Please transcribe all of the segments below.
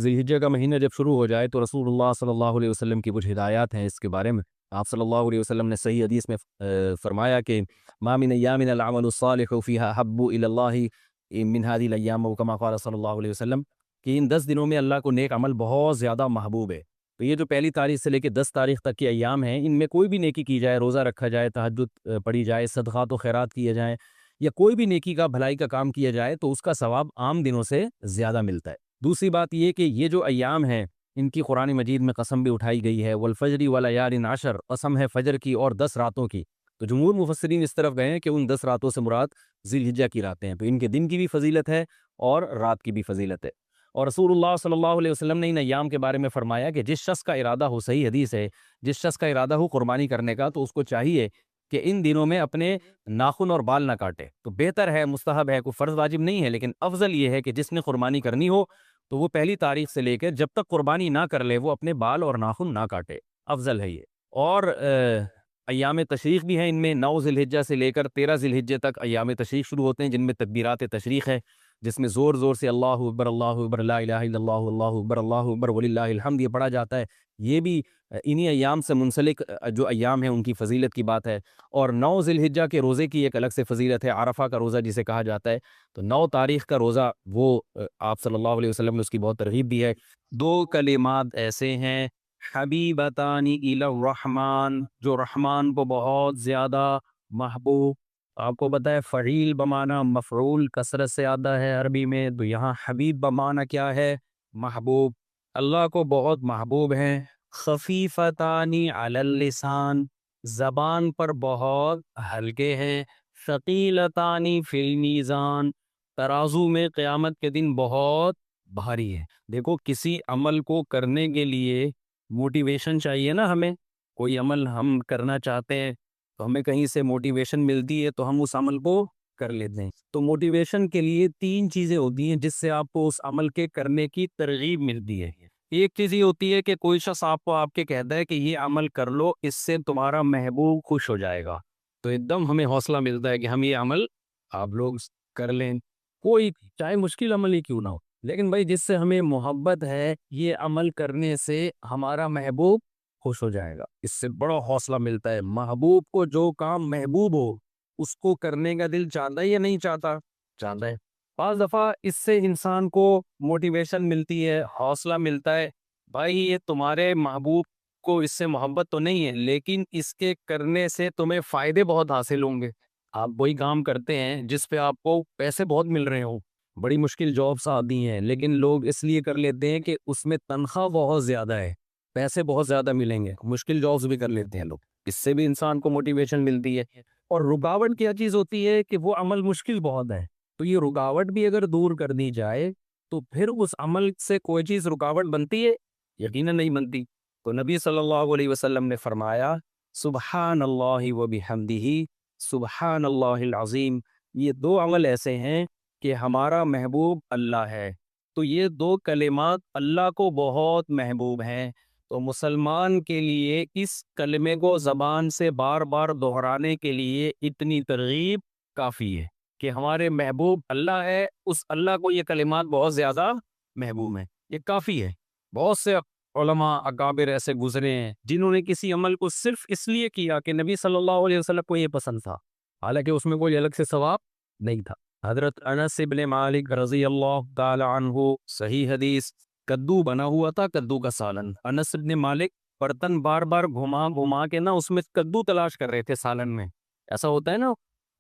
ذی الحجہ کا مہینہ جب شروع ہو جائے تو رسول اللہ صلی اللہ علیہ وسلم کی کچھ ہدایات ہیں اس کے بارے میں۔ آپ صلی اللہ علیہ وسلم نے صحیح حدیث میں فرمایا کہ ما من ایام العمل الصالح فیہا احب الی اللہ من هذه الايام، وکما قال صلی اللہ علیہ وسلم کہ ان 10 دنوں میں اللہ کو نیک عمل بہت زیادہ محبوب ہے۔ تو یہ جو پہلی تاریخ سے لے کے 10 تاریخ تک کے ایام ہیں، ان میں کوئی بھی نیکی کی جائے، روزہ رکھا جائے، تہجد پڑھی جائے، صدقات و خیرات کیے جائیں، یا کوئی بھی نیکی کا بھلائی کا کام کیا جائے تو اس کا ثواب عام دنوں سے زیادہ ملتا ہے۔ دوسری بات یہ کہ یہ جو ایام ہیں ان کی قرآن مجید میں قسم بھی اٹھائی گئی ہے، والفجر ولیال عشر، قسم ہے فجر کی اور 10 راتوں کی۔ تو جمہور مفسرین اس طرف گئے ہیں کہ ان 10 راتوں سے مراد ذی الحجہ کی راتیں ہیں، تو ان کے دن کی بھی فضیلت ہے اور رات کی بھی فضیلت ہے۔ اور رسول اللہ صلی اللہ علیہ وسلم نے ان ایام کے بارے میں فرمایا کہ جس شخص کا ارادہ ہو، صحیح حدیث ہے، جس شخص کا ارادہ ہو قربانی کرنے کا تو اس کو چاہیے کہ ان دنوں میں اپنے ناخن اور بال نہ کاٹے۔ تو بہتر ہے، مستحب ہے، کوئی فرض واجب نہیں ہے، لیکن افضل یہ ہے کہ جس نے قربانی کرنی ہو تو وہ پہلی تاریخ سے لے کر جب تک قربانی نہ کر لے وہ اپنے بال اور ناخن نہ کاٹے، افضل ہے یہ۔ اور ایام تشریق بھی ہیں ان میں، 9 ذی الحجہ سے لے کر 13 ذی الحجہ تک ایام تشریق شروع ہوتے ہیں، جن میں تکبیرات تشریق ہے، جس میں زور زور سے اللہ اکبر لا الہ الا اللہ اللہ اکبر وللہ الحمد یہ پڑھا جاتا ہے۔ یہ بھی انہی ایام سے منسلک جو ایام ہیں ان کی فضیلت کی بات ہے۔ اور 9 ذی الحجہ کے روزے کی ایک الگ سے فضیلت ہے، عرفہ کا روزہ جسے کہا جاتا ہے۔ تو 9 تاریخ کا روزہ وہ آپ صلی اللہ علیہ وسلم نے اس کی بہت ترغیب دی ہے۔ 2 کلمات ایسے ہیں حبیبتان الی الرحمن، جو رحمان کو بہت زیادہ محبوب۔ آپ کو پتہ ہے فعیل بمعنی مفعول کثرت سے آتا ہے عربی میں، تو یہاں حبیب بمعنی کیا ہے؟ محبوب۔ اللہ کو بہت محبوب ہیں۔ خفیفتان علی اللسان، زبان پر بہت ہلکے ہیں۔ ثقیلتان فی المیزان، ترازو میں قیامت کے دن بہت بھاری ہے۔ دیکھو کسی عمل کو کرنے کے لیے موٹیویشن چاہیے نا، ہمیں کوئی عمل ہم کرنا چاہتے ہیں تو ہمیں کہیں سے موٹیویشن ملتی ہے تو ہم اس عمل کو کر لیتے ہیں۔ تو موٹیویشن کے لیے 3 چیزیں ہوتی ہیں جس سے آپ کو اس عمل کے کرنے کی ترغیب ملتی ہے۔ ایک چیز یہ ہوتی ہے کہ کوئی شخص آپ کو آپ کے کہتا ہے کہ یہ عمل کر لو، اس سے تمہارا محبوب خوش ہو جائے گا، تو ایک دم ہمیں حوصلہ ملتا ہے کہ ہم یہ عمل آپ لوگ کر لیں، کوئی چاہے مشکل عمل ہی کیوں نہ ہو۔ لیکن بھائی جس سے ہمیں محبت ہے، یہ عمل کرنے سے ہمارا محبوب خوش ہو جائے گا، اس سے بڑا حوصلہ ملتا ہے۔ محبوب کو جو کام محبوب ہو اس کو کرنے کا دل چاہتا ہے یا نہیں چاہتا؟ چاہتا ہے۔ بعض دفعہ اس سے انسان کو موٹیویشن ملتی ہے، حوصلہ ملتا ہے، بھائی یہ تمہارے محبوب کو اس سے محبت تو نہیں ہے لیکن اس کے کرنے سے تمہیں فائدے بہت حاصل ہوں گے۔ آپ وہی کام کرتے ہیں جس پہ آپ کو پیسے بہت مل رہے ہوں، بڑی مشکل جابس آتی ہیں لیکن لوگ اس لیے کر لیتے ہیں کہ اس میں تنخواہ بہت زیادہ ہے، پیسے بہت زیادہ ملیں گے، مشکل جابس بھی کر لیتے ہیں لوگ، اس سے بھی انسان کو موٹیویشن ملتی ہے۔ اور رکاوٹ کیا چیز ہوتی ہے کہ وہ عمل مشکل بہت ہے، تو یہ رکاوٹ بھی اگر دور کر دی جائے تو پھر اس عمل سے کوئی چیز رکاوٹ بنتی ہے؟ یقیناً نہیں بنتی۔ تو نبی صلی اللہ علیہ وسلم نے فرمایا سبحان اللہ و بحمدہ سبحان اللہ العظیم، یہ 2 عمل ایسے ہیں کہ ہمارا محبوب اللہ ہے، تو یہ 2 کلمات اللہ کو بہت محبوب ہیں۔ تو مسلمان کے لیے اس کلمے کو زبان سے بار بار دہرانے کے لیے اتنی ترغیب کافی ہے کہ ہمارے محبوب اللہ ہے، اس اللہ کو یہ کلمات بہت زیادہ محبوب ہیں، یہ کافی ہے۔ بہت سے علماء اکابر ایسے گزرے ہیں جنہوں نے کسی عمل کو صرف اس لیے کیا کہ نبی صلی اللہ علیہ وسلم کو یہ پسند تھا، حالانکہ اس میں کوئی الگ سے ثواب نہیں تھا۔ حضرت انس ابن مالک رضی اللہ تعالی عنہ، صحیح حدیث، کدو بنا ہوا تھا، کدو کا سالن۔ انس ابن مالک برتن بار بار گھما گھما کے نا اس میں کدو تلاش کر رہے تھے سالن میں۔ ایسا ہوتا ہے نا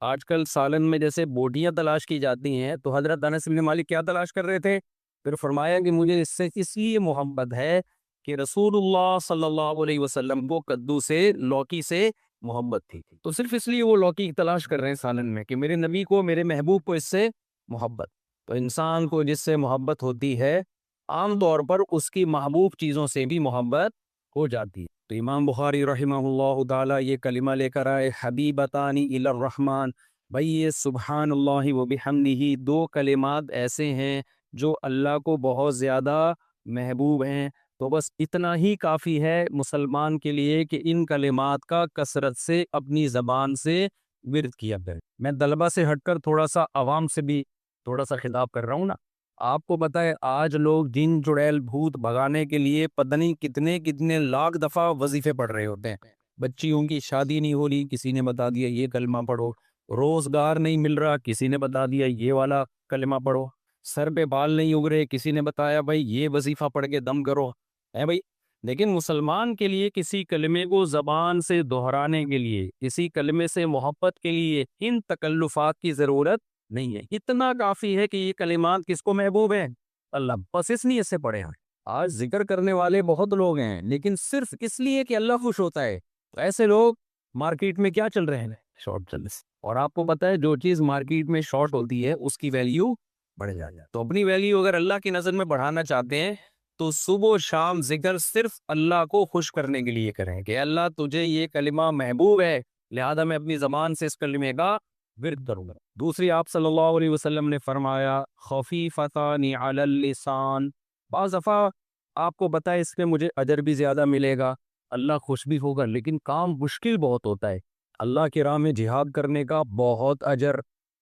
آج کل سالن میں جیسے بوٹیاں تلاش کی جاتی ہیں، تو حضرت انس ابن مالک کیا تلاش کر رہے تھے؟ پھر فرمایا کہ مجھے اس سے اس لیے محبت ہے کہ رسول اللہ صلی اللہ علیہ وسلم کو کدو سے، لوکی سے محبت تھی، تو صرف اس لیے وہ لوکی تلاش کر رہے ہیں سالن میں کہ میرے نبی کو، میرے محبوب کو اس سے محبت۔ تو انسان کو جس سے محبت ہوتی ہے عام طور پر اس کی محبوب چیزوں سے بھی محبت ہو جاتی ہے۔ تو امام بخاری رحمہ اللہ تعالی یہ کلمہ لے کر آئے حبیبتان الی الرحمن، بھئی یہ سبحان اللہ و بحمدہ 2 کلمات ایسے ہیں جو اللہ کو بہت زیادہ محبوب ہیں۔ تو بس اتنا ہی کافی ہے مسلمان کے لیے کہ ان کلمات کا کثرت سے اپنی زبان سے ورد کیا کرے۔ میں طلبہ سے ہٹ کر تھوڑا سا عوام سے بھی تھوڑا سا خطاب کر رہا ہوں نا، آپ کو پتہ ہے آج لوگ جن چڑیل بھوت بھگانے کے لیے پتہ نہیں کتنے کتنے لاکھ دفعہ وظیفے پڑھ رہے ہوتے ہیں. بچیوں کی شادی نہیں ہو رہی، کسی نے بتا دیا یہ کلمہ پڑھو. روزگار نہیں مل رہا، کسی نے بتا دیا یہ والا کلمہ پڑھو. سر پہ بال نہیں اگ رہے، کسی نے بتایا بھائی یہ وظیفہ پڑھ کے دم کرو ہے بھائی. لیکن مسلمان کے لیے کسی کلمے کو زبان سے دہرانے کے لیے، کسی کلمے سے محبت کے لیے ان تکلفات کی ضرورت نہیں ہے. اتنا کافی ہے کہ یہ کلمات کس کو محبوب ہیں؟ اللہ. بس اس لیے سے پڑھے ہیں. آج ذکر کرنے والے بہت لوگ ہیں لیکن صرف اس لیے کہ اللہ خوش ہوتا ہے. تو ایسے لوگ مارکیٹ میں کیا چل رہے ہیں؟ شارٹ چل رہے. اور آپ کو پتہ ہے جو چیز مارکیٹ میں شارٹ ہوتی ہے اس کی ویلیو بڑھ جاتی ہے. تو اپنی ویلیو اگر اللہ کی نظر میں بڑھانا چاہتے ہیں تو صبح و شام ذکر صرف اللہ کو خوش کرنے کے لیے کریں کہ اللہ تجھے یہ کلمہ محبوب ہے، لہذا میں اپنی زبان سے اس کلمے کا ورد کروں گا. دوسری آپ صلی اللہ علیہ وسلم نے فرمایا خفیفتان علی اللسان. بعض دفعہ آپ کو بتائے اس میں مجھے اجر بھی زیادہ ملے گا، اللہ خوش بھی ہوگا، لیکن کام مشکل بہت ہوتا ہے. اللہ کی راہ میں جہاد کرنے کا بہت اجر،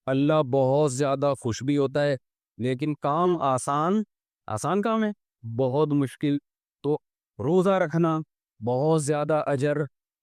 اللہ بہت زیادہ خوش بھی ہوتا ہے، لیکن کام آسان کام ہے، بہت مشکل. تو روزہ رکھنا بہت زیادہ اجر،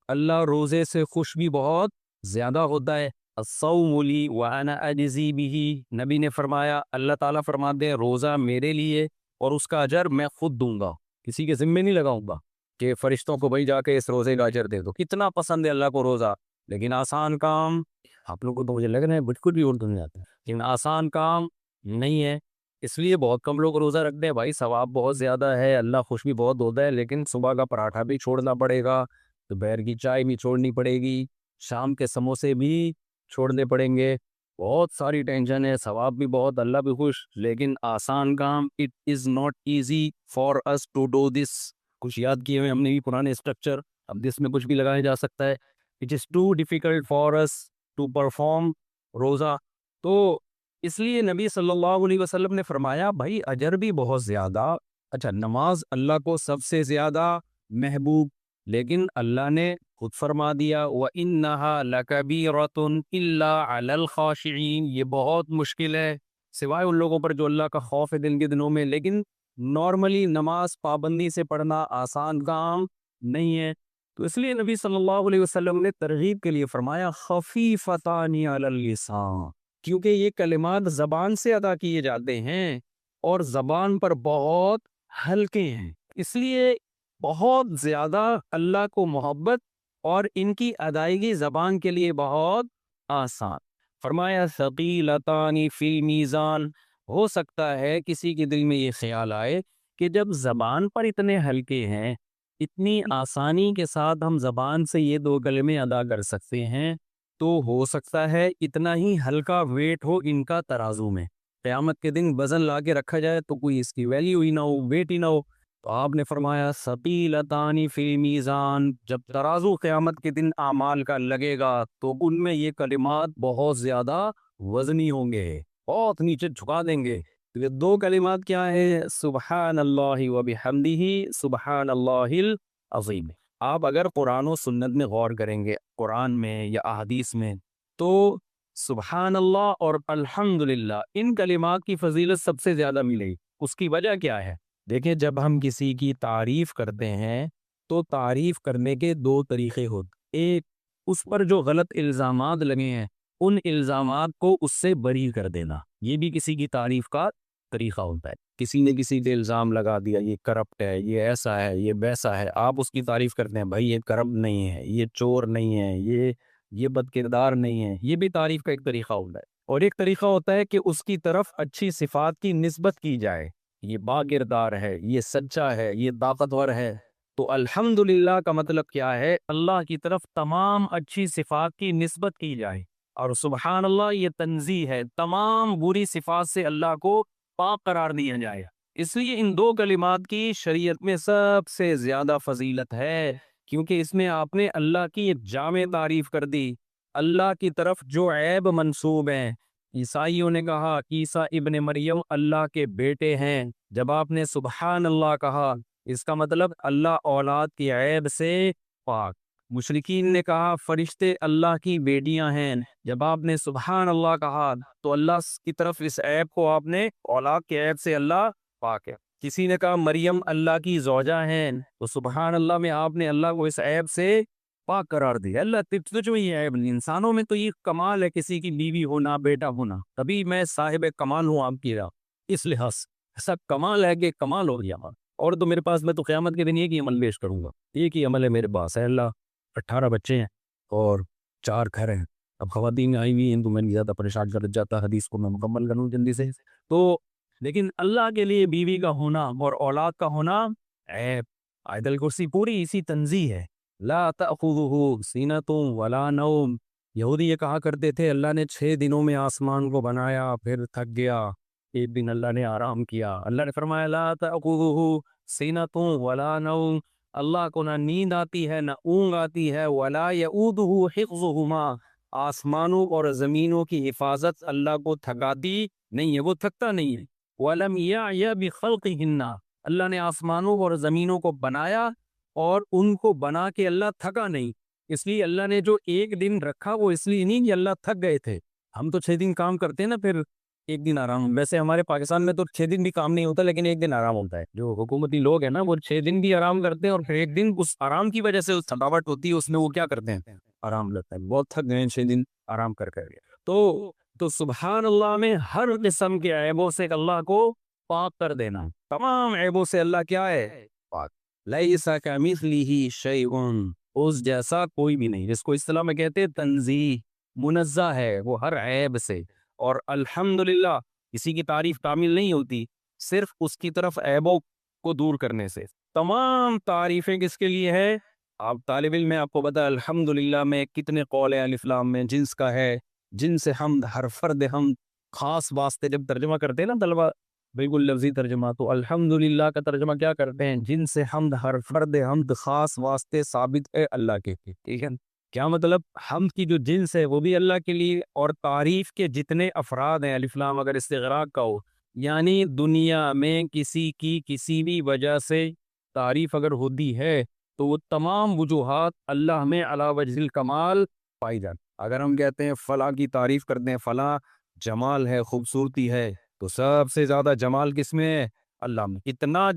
اللہ روزے سے خوش بھی بہت زیادہ ہوتا ہے. الصوم لی وانا اجزی بہ. نبی نے فرمایا، اللہ تعالیٰ فرماتے ہیں روزہ میرے لیے اور اس کا اجر میں خود دوں گا، کسی کے ذمہ نہیں لگاؤں گا کہ فرشتوں کو بھائی جا کے اس روزے کا اجر دے دو. کتنا پسند ہے اللہ کو روزہ، لیکن آسان کام آپ لوگوں کو تو مجھے لگ رہا ہے بالکل بھی اردو نہیں آتا، لیکن آسان کام نہیں ہے. اس لیے بہت کم لوگ روزہ رکھتے ہیں. بھائی ثواب بہت زیادہ ہے، اللہ خوش بھی بہت ہوتا ہے، لیکن صبح کا پراٹھا بھی چھوڑنا پڑے گا، دوپہر کی چائے بھی چھوڑنی پڑے گی، شام کے سموسے بھی چھوڑنے پڑیں گے. بہت ساری ٹینشن ہے، ثواب بھی بہت، اللہ بھی خوش، لیکن آسان کام it is not easy for us to do this. کچھ یاد کیے ہوئے ہم نے بھی پرانے اسٹرکچر، اب دس میں کچھ بھی لگایا جا سکتا ہے. It is too difficult for us to perform روزہ. تو اس لیے نبی صلی اللہ علیہ وسلم نے فرمایا بھائی اجر بھی بہت زیادہ. اچھا نماز اللہ کو سب سے زیادہ محبوب، لیکن اللہ نے خود فرما دیا وَإِنَّهَا لَكَبِيرَةٌ إِلَّا عَلَى الْخَاشِعِينَ. یہ بہت مشکل ہے سوائے ان لوگوں پر جو اللہ کا خوف ہے دن کے دنوں میں، لیکن نارملی نماز پابندی سے پڑھنا آسان کام نہیں ہے. تو اس لیے نبی صلی اللہ علیہ وسلم نے ترغیب کے لیے فرمایا خفیفتان علی اللسان، کیونکہ یہ کلمات زبان سے ادا کیے جاتے ہیں اور زبان پر بہت ہلکے ہیں، اس لیے بہت زیادہ اللہ کو محبت اور ان کی ادائیگی زبان کے لیے بہت آسان. فرمایا ثقیلتان فی المیزان. ہو سکتا ہے کسی کے دل میں یہ خیال آئے کہ جب زبان پر اتنے ہلکے ہیں، اتنی آسانی کے ساتھ ہم زبان سے یہ دو کلمے ادا کر سکتے ہیں، تو ہو سکتا ہے اتنا ہی ہلکا ویٹ ہو ان کا ترازو میں، قیامت کے دن وزن لا کے رکھا جائے تو کوئی اس کی ویلیو ہی نہ ہو، ویٹ ہی نہ ہو. تو آپ نے فرمایا ثقیلتان فی المیزان. جب ترازو قیامت کے دن اعمال کا لگے گا تو ان میں یہ کلمات بہت زیادہ وزنی ہوں گے، بہت نیچے جھکا دیں گے. یہ دو کلمات کیا ہیں؟ سبحان اللہ و بحمدہ سبحان اللہ العظیم. آپ اگر قرآن و سنت میں غور کریں گے، قرآن میں یا احادیث میں، تو سبحان اللہ اور الحمدللہ ان کلمات کی فضیلت سب سے زیادہ ملے گی. اس کی وجہ کیا ہے؟ دیکھیں جب ہم کسی کی تعریف کرتے ہیں تو تعریف کرنے کے دو طریقے ہوتے. ایک اس پر جو غلط الزامات لگے ہیں ان الزامات کو اس سے بری کر دینا، یہ بھی کسی کی تعریف کا طریقہ ہوتا ہے. کسی نے کسی پہ الزام لگا دیا یہ کرپٹ ہے، یہ ایسا ہے، یہ ویسا ہے، آپ اس کی تعریف کرتے ہیں بھائی یہ کرپٹ نہیں ہے، یہ چور نہیں ہے، یہ بد کردار نہیں ہے. یہ بھی تعریف کا ایک طریقہ ہوتا ہے. اور ایک طریقہ ہوتا ہے کہ اس کی طرف اچھی صفات کی نسبت کی جائے، یہ با کردار ہے، یہ سچا ہے، یہ طاقتور ہے. تو الحمدللہ کا مطلب کیا ہے؟ اللہ کی طرف تمام اچھی صفات کی نسبت کی جائے. اور سبحان اللہ یہ تنزیہ ہے، تمام بری صفات سے اللہ کو پاک قرار دیا جائے. اس لیے ان دو کلمات کی شریعت میں سب سے زیادہ فضیلت ہے، کیونکہ اس میں آپ نے اللہ کی ایک جامع تعریف کر دی. اللہ کی طرف جو عیب منسوب ہیں، عیسائیوں نے کہا عیسیٰ ابن مریم اللہ کے بیٹے ہیں، جب آپ نے سبحان اللہ کہا اس کا مطلب اللہ اولاد کی عیب سے پاک. مشرکین نے کہا فرشتے اللہ کی بیٹیاں ہیں، جب آپ نے سبحان اللہ کہا تو اللہ کی طرف اس عیب کو آپ نے، اولاد کے عیب سے اللہ پاک ہے۔ کسی نے کہا مریم اللہ کی زوجہ ہیں، تو سبحان اللہ میں آپ نے اللہ کو اس عیب سے پاک قرار دیا۔ اللہ تجھ میں یہ عیب نہیں، انسانوں میں تو یہ کمال ہے کسی کی بیوی ہونا، بیٹا ہونا، تبھی میں صاحب کمال ہوں آپ کی راہ، اس لحاظ ایسا کمال ہے کہ کمال ہو گیا۔ اور تو میرے پاس، میں تو قیامت کے دن ایک ہی عمل پیش کروں گا، ایک ہی عمل ہے میرے پاس ہے اللہ، 18 بچے ہیں اور 4 گھر ہیں۔ اب خواتین آئی ہوئی ہیں تو میں نہیں زیادہ پریشان کر جاتا، حدیث کو میں مکمل کروں جلدی سے۔ تو لیکن اللہ کے لیے بیوی کا ہونا اور اولاد کا ہونا عیب۔ آیت الکرسی پوری اسی تنزیہ ہے، لا تأخذہ سینۃ ولا نوم۔ یہودی یہ کہا کرتے تھے اللہ نے 6 دنوں میں آسمان کو بنایا پھر تھک گیا، ایک دن اللہ نے آرام کیا۔ اللہ نے فرمایا لا تأخذہ سینۃ ولا نوم، اللہ کو نہ نیند آتی ہے نہ اونگ آتی ہے، ولا یؤودہ حفظہما، آسمانوں اور زمینوں کی حفاظت اللہ کو تھکاتی نہیں ہے، وہ تھکتا نہیں ہے۔ وَلَمْ يَعْيَ بِخَلْقِهِنَّ، اللہ نے آسمانوں اور زمینوں کو بنایا اور ان کو بنا کے اللہ تھکا نہیں، اس لیے اللہ نے جو ایک دن رکھا وہ اس لیے نہیں کہ اللہ تھک گئے تھے۔ ہم تو 6 دن کام کرتے ہیں نا، پھر ایک دن آرام، ویسے ہمارے پاکستان میں تو 6 دن بھی کام نہیں ہوتا لیکن ایک دن آرام ہوتا ہے۔ جو حکومتی لوگ ہیں نا وہ 6 دن بھی آرام کرتے ہیں اور پھر ایک دن اس آرام کی وجہ سے اس تھکاوٹ ہوتی ہے اس میں وہ کیا کرتے ہیں، آرام لیتے ہیں۔ بہت تھک گئے ہیں 6 دن آرام کر کر کے۔ تو سبحان اللہ میں ہر قسم کے عیبوں سے اللہ کو پاک کر دینا، تمام عیبوں سے اللہ کیا ہے، پاک۔ لیس کمثلہ شیء، اس جیسا کوئی بھی نہیں، جس کو اصطلاح میں کہتے ہیں تنزیہ، منزہ ہے وہ ہر عیب سے۔ اور الحمدللہ کسی کی تعریف کامل نہیں ہوتی، صرف اس کی طرف عیبوں کو دور کرنے سے۔ تمام تعریفیں کس کے لیے ہے؟ آپ طالب علم میں آپ کو پتا الحمدللہ میں کتنے قول ہیں الف لام میں، جنس کا ہے، جن سے حمد، ہر فرد حمد، خاص واسطے جب ترجمہ کرتے ہیں نا طلبہ بالکل لفظی ترجمہ، تو الحمدللہ کا ترجمہ کیا کرتے ہیں؟ جن سے حمد، ہر فرد حمد، خاص واسطے ثابت ہے اللہ کے، ٹھیک ہے؟ کیا مطلب؟ حمد کی جو جنس ہے وہ بھی اللہ کے لیے، اور تعریف کے جتنے افراد ہیں الف لام اگر استغراق کا ہو، یعنی دنیا میں کسی کی کسی بھی وجہ سے تعریف اگر ہوتی ہے تو وہ تمام وجوہات اللہ میں علی وجہ الکمال پائی جاتی۔ اگر ہم کہتے ہیں فلاں کی تعریف کرتے ہیں، فلاں جمال ہے، خوبصورتی ہے، تو سب سے زیادہ جمال کس میں ہے؟ اللہ میں۔ اتنا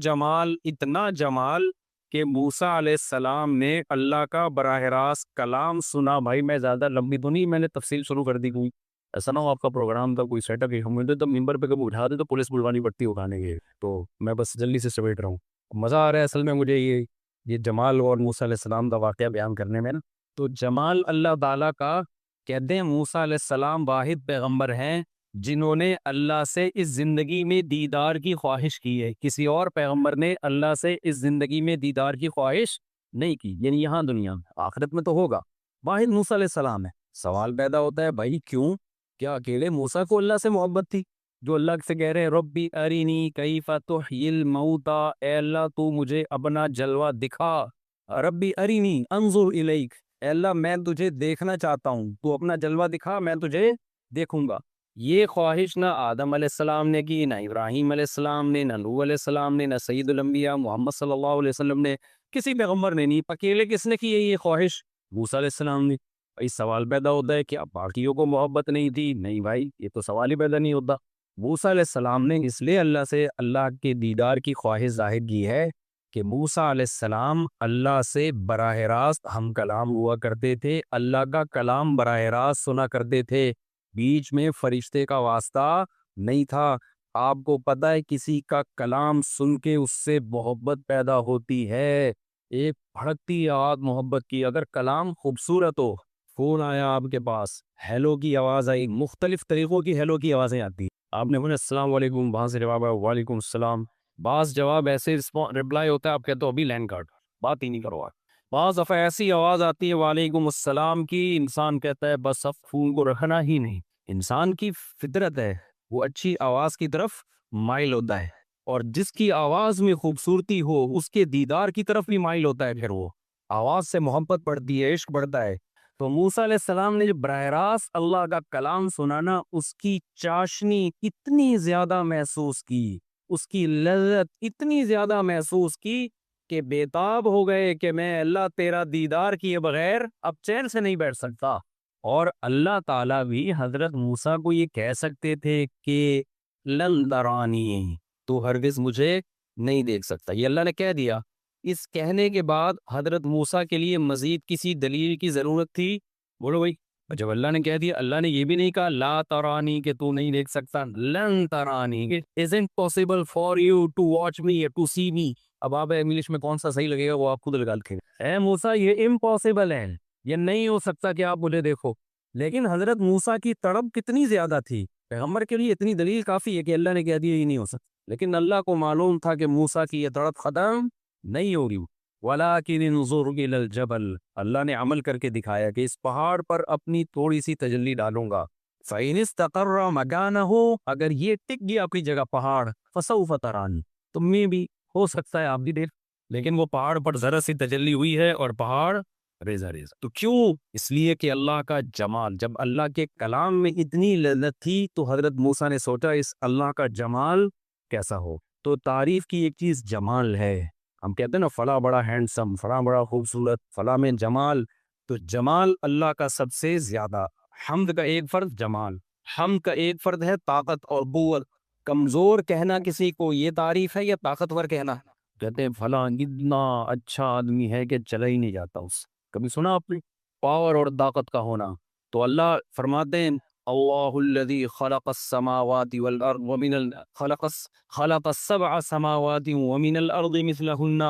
جمال کہ موسیٰ علیہ السلام نے اللہ کا براہ راست کلام سنا۔ بھائی میں زیادہ لمبی تو نہیں، میں نے تفصیل شروع کر دی، کوئی ایسا نہ ہو آپ کا پروگرام تھا کوئی سیٹ اپ ہم تو ممبر پہ کبھی اٹھا دے تو پولیس بلوانی پڑتی اٹھانے کے، تو میں بس جلدی سے سمیٹ رہا ہوں۔ مزہ آ رہا ہے اصل میں مجھے یہ جمال اور موسیٰ علیہ السلام کا واقعہ بیان کرنے میں نا۔ تو جمال اللہ تعالیٰ کا، کہتے ہیں موسیٰ علیہ السلام واحد پیغمبر ہیں جنہوں نے اللہ سے اس زندگی میں دیدار کی خواہش کی ہے، کسی اور پیغمبر نے اللہ سے اس زندگی میں دیدار کی خواہش نہیں کی، یعنی یہاں دنیا میں، آخرت میں تو ہوگا۔ واحد موسیٰ علیہ السلام ہے۔ سوال پیدا ہوتا ہے بھائی کیوں؟ کیا اکیلے موسیٰ کو اللہ سے محبت تھی جو اللہ سے کہہ رہے ہیں ربی ارینی کیف تحیی الموتیٰ، اے اللہ تو مجھے اپنا جلوہ دکھا، ربی ارینی انظر الیک، اے اللہ میں تجھے دیکھنا چاہتا ہوں، تو اپنا جلوہ دکھا میں تجھے دیکھوں گا۔ یہ خواہش نہ آدم علیہ السلام نے کی، نہ ابراہیم علیہ السلام نے، نہ نوح علیہ السلام نے، نہ سید الانبیاء محمد صلی اللہ علیہ وسلم نے، کسی پیغمبر نے نہیں۔ اکیلے کس نے کی ہے یہ خواہش؟ موسیٰ علیہ السلام نے۔ بھائی سوال پیدا ہوتا ہے کہ اب باقیوں کو محبت نہیں تھی؟ نہیں بھائی، یہ تو سوال ہی پیدا نہیں ہوتا۔ موسیٰ علیہ السلام نے اس لیے اللہ سے اللہ کے دیدار کی خواہش ظاہر کی ہے کہ موسیٰ علیہ السلام اللہ سے براہ راست ہم کلام ہوا کرتے تھے، اللہ کا کلام براہ راست سنا کرتے تھے، بیچ میں فرشتے کا واسطہ نہیں تھا۔ آپ کو پتہ ہے کسی کا کلام سن کے اس سے محبت پیدا ہوتی ہے، ایک بھڑکتی آواز محبت کی۔ اگر کلام خوبصورت ہو، فون آیا آپ کے پاس، ہیلو کی آواز آئی، مختلف طریقوں کی ہیلو کی آوازیں آتی ہیں، آپ نے بولا السلام علیکم، وہاں سے جواب آیا وعلیکم السلام، بعض جواب ایسے رپلائی ہوتا ہے آپ کہتے ہو ابھی لائن کاٹ، بات ہی نہیں کرو آپ۔ بعض دفعہ ایسی آواز آتی ہے وعلیکم السلام کی، انسان کہتا ہے بس اب فون کو رکھنا ہی نہیں۔ انسان کی فطرت ہے وہ اچھی آواز کی طرف مائل ہوتا ہے، اور جس کی آواز میں خوبصورتی ہو اس کے دیدار کی طرف بھی مائل ہوتا ہے، پھر وہ آواز سے محبت بڑھتی ہے، عشق بڑھتا ہے۔ تو موسیٰ علیہ السلام نے جو براہ راست اللہ کا کلام سنانا، اس کی چاشنی اتنی زیادہ محسوس کی، اس کی لذت اتنی زیادہ محسوس کی کہ بےتاب ہو گئے کہ میں اللہ تیرا دیدار کیے بغیر اب چین سے نہیں بیٹھ سکتا۔ اور اللہ تعالیٰ بھی حضرت موسیٰ کو یہ کہہ سکتے تھے کہ لن ترانی، تو ہرگز مجھے نہیں دیکھ سکتا، یہ اللہ نے کہہ دیا۔ اس کہنے کے بعد حضرت موسیٰ کے لیے مزید کسی دلیل کی ضرورت تھی؟ بولو بھائی، جب اللہ نے کہہ دیا، اللہ نے یہ بھی نہیں کہا لا ترانی کہ تو نہیں دیکھ سکتا، لن ترانی it isn't possible for you to watch me to see me۔ اب آپ انگلش میں کون سا صحیح لگے گا وہ آپ خود لگا لیں۔ اے موسیٰ یہ امپاسبل ہے، یہ نہیں ہو سکتا کہ آپ مجھے دیکھو۔ لیکن حضرت موسیٰ کی تڑپ کتنی زیادہ تھی، پیغمبر کے لیے اتنی دلیل کافی ہے کہ اللہ نے کہہ دیا یہ نہیں ہو سکتا، لیکن اللہ کو معلوم تھا کہ موسیٰ کی یہ تڑپ ختم نہیں ہوگی۔ وَلَٰكِنِ انظُرْ إِلَى الْجَبَلِ، اللہ نے عمل کر کے دکھایا کہ اس پہاڑ پر اپنی تھوڑی سی تجلی ڈالوں گا۔ فَإِنِ اسْتَقَرَّ مَكَانَهُ، اگر یہ ٹک گیا اپنی جگہ پہاڑ، فَسَوْفَ تَرَانِي، تو میں بھی ہو سکتا ہے آپ بھی دیکھ۔ لیکن وہ پہاڑ پر ذرا سی تجلی ہوئی ہے اور پہاڑ ریزہ ریزہ۔ تو کیوں؟ اس لیے کہ اللہ کا جمال، جب اللہ کے کلام میں اتنی لذت تھی تو حضرت موسیٰ نے سوچا اس اللہ کا جمال کیسا ہو۔ تو تعریف کی ایک چیز جمال ہے، ہم کہتے ہیں نا فلاں بڑا ہینڈسم، فلاں بڑا خوبصورت، فلاں میں جمال، تو جمال اللہ کا سب سے زیادہ۔ حمد کا ایک فرد جمال، حمد کا ایک فرد ہے طاقت اور قوت۔ کمزور کہنا کسی کو یہ تعریف ہے یا طاقتور کہنا؟ کہتے ہیں فلاں اتنا اچھا آدمی ہے کہ چلا ہی نہیں جاتا اس، کبھی سنا آپ نے پاور اور طاقت کا ہونا؟ تو اللہ فرماتے ہیں اللہ الذی خلق السماوات والارض خلق السبع سماوات ومن الارض مثلہن،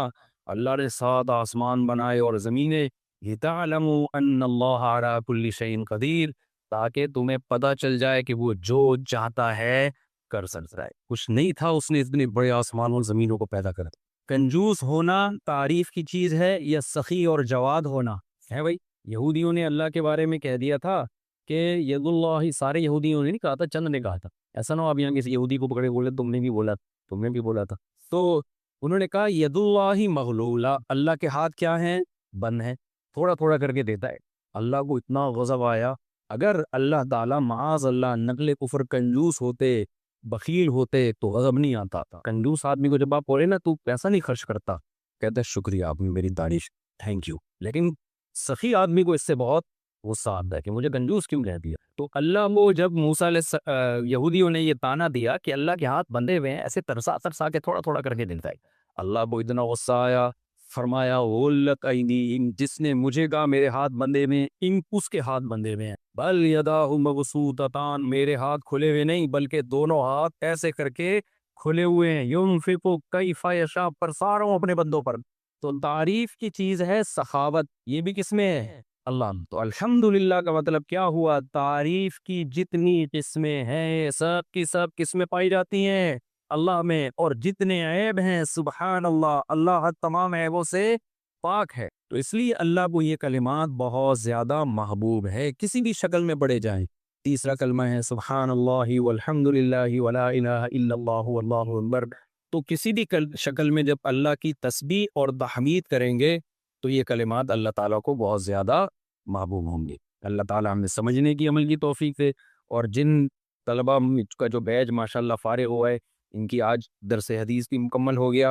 اللہ نے 7 آسمان بنائے اور زمینیں، لتعلموا ان اللہ علی کل شیء قدیر، تاکہ تمہیں پتہ چل جائے کہ وہ جو چاہتا ہے کر سکتا ہے۔ کچھ نہیں تھا اس نے اتنے بڑے آسمان اور زمینوں کو پیدا کر۔ کنجوس ہونا تعریف کی چیز ہے یا سخی اور جواد ہونا ہے؟ بھائی یہودیوں نے اللہ کے بارے میں کہہ دیا تھا کہ ید اللہ، سارے یہودیوں نے نہیں کہا تھا، چند نے کہا تھا، ایسا نہ ہو آپ یہاں کسی یہودی کو پکڑے بولے تم نے بھی بولا، تم نے بھی بولا تھا، تو انہوں نے کہا ید اللہ مغلولہ، اللہ کے ہاتھ کیا ہیں؟ بند ہیں، تھوڑا تھوڑا کر کے دیتا ہے۔ اللہ کو اتنا غضب آیا، اگر اللہ تعالیٰ معاذ اللہ نقل کفر کنجوس ہوتے، بخیل ہوتے تو غضب نہیں آتا تھا۔ کنجوس آدمی کو جب آپ بولے نا تو پیسہ نہیں خرچ کرتا، کہتا ہے شکریہ آپ نے میری تعریف، تھینک یو، لیکن سخی آدمی کو اس سے بہت غصہ آتا ہے کہ مجھے کنجوس کیوں کہہ دیا۔ تو اللہ کو جب موسیٰ یہودیوں نے یہ تانا دیا کہ اللہ کے ہاتھ بندھے ہوئے ہیں، ایسے ترسا ترسا کے تھوڑا تھوڑا کر کے دیتا ہے، اللہ کو اتنا غصہ آیا، فرمایا غلت ایدیہم، جس نے مجھے کہا میرے ہاتھ بندھے ہوئے ہیں، اس کے ہاتھ بندھے ہوئے ہیں، بل یداہ مبسوطتان، میرے ہاتھ کھلے ہوئے نہیں بلکہ دونوں ہاتھ ایسے کر کے کھلے ہوئے ہیں، ینفق کیف یشاء، پرسا رہا ہوں اپنے بندوں پر۔ تو تعریف کی چیز ہے سخاوت، یہ بھی کس میں ہے؟ اللہ۔ تو الحمدللہ کا مطلب کیا ہوا؟ تعریف کی جتنی قسمیں ہیں سب کی سب کس میں پائی جاتی ہیں؟ اللہ میں۔ اور جتنے عیب ہیں سبحان اللہ، اللہ تمام عیبوں سے پاک ہے۔ تو اس لیے اللہ کو یہ کلمات بہت زیادہ محبوب ہے، کسی بھی شکل میں پڑھے جائیں۔ تیسرا کلمہ ہے سبحان اللہ والحمدللہ ولا الہ الا اللہ واللہ اکبر۔ تو کسی بھی شکل میں جب اللہ کی تسبیح اور تحمید کریں گے تو یہ کلمات اللہ تعالیٰ کو بہت زیادہ محبوب ہوں گے۔ اللہ تعالیٰ ہمیں سمجھنے کی عمل کی توفیق دے، اور جن طلبہ کا جو بیچ ماشاءاللہ فارغ ہوا ہے، ان کی آج درس حدیث بھی مکمل ہو گیا،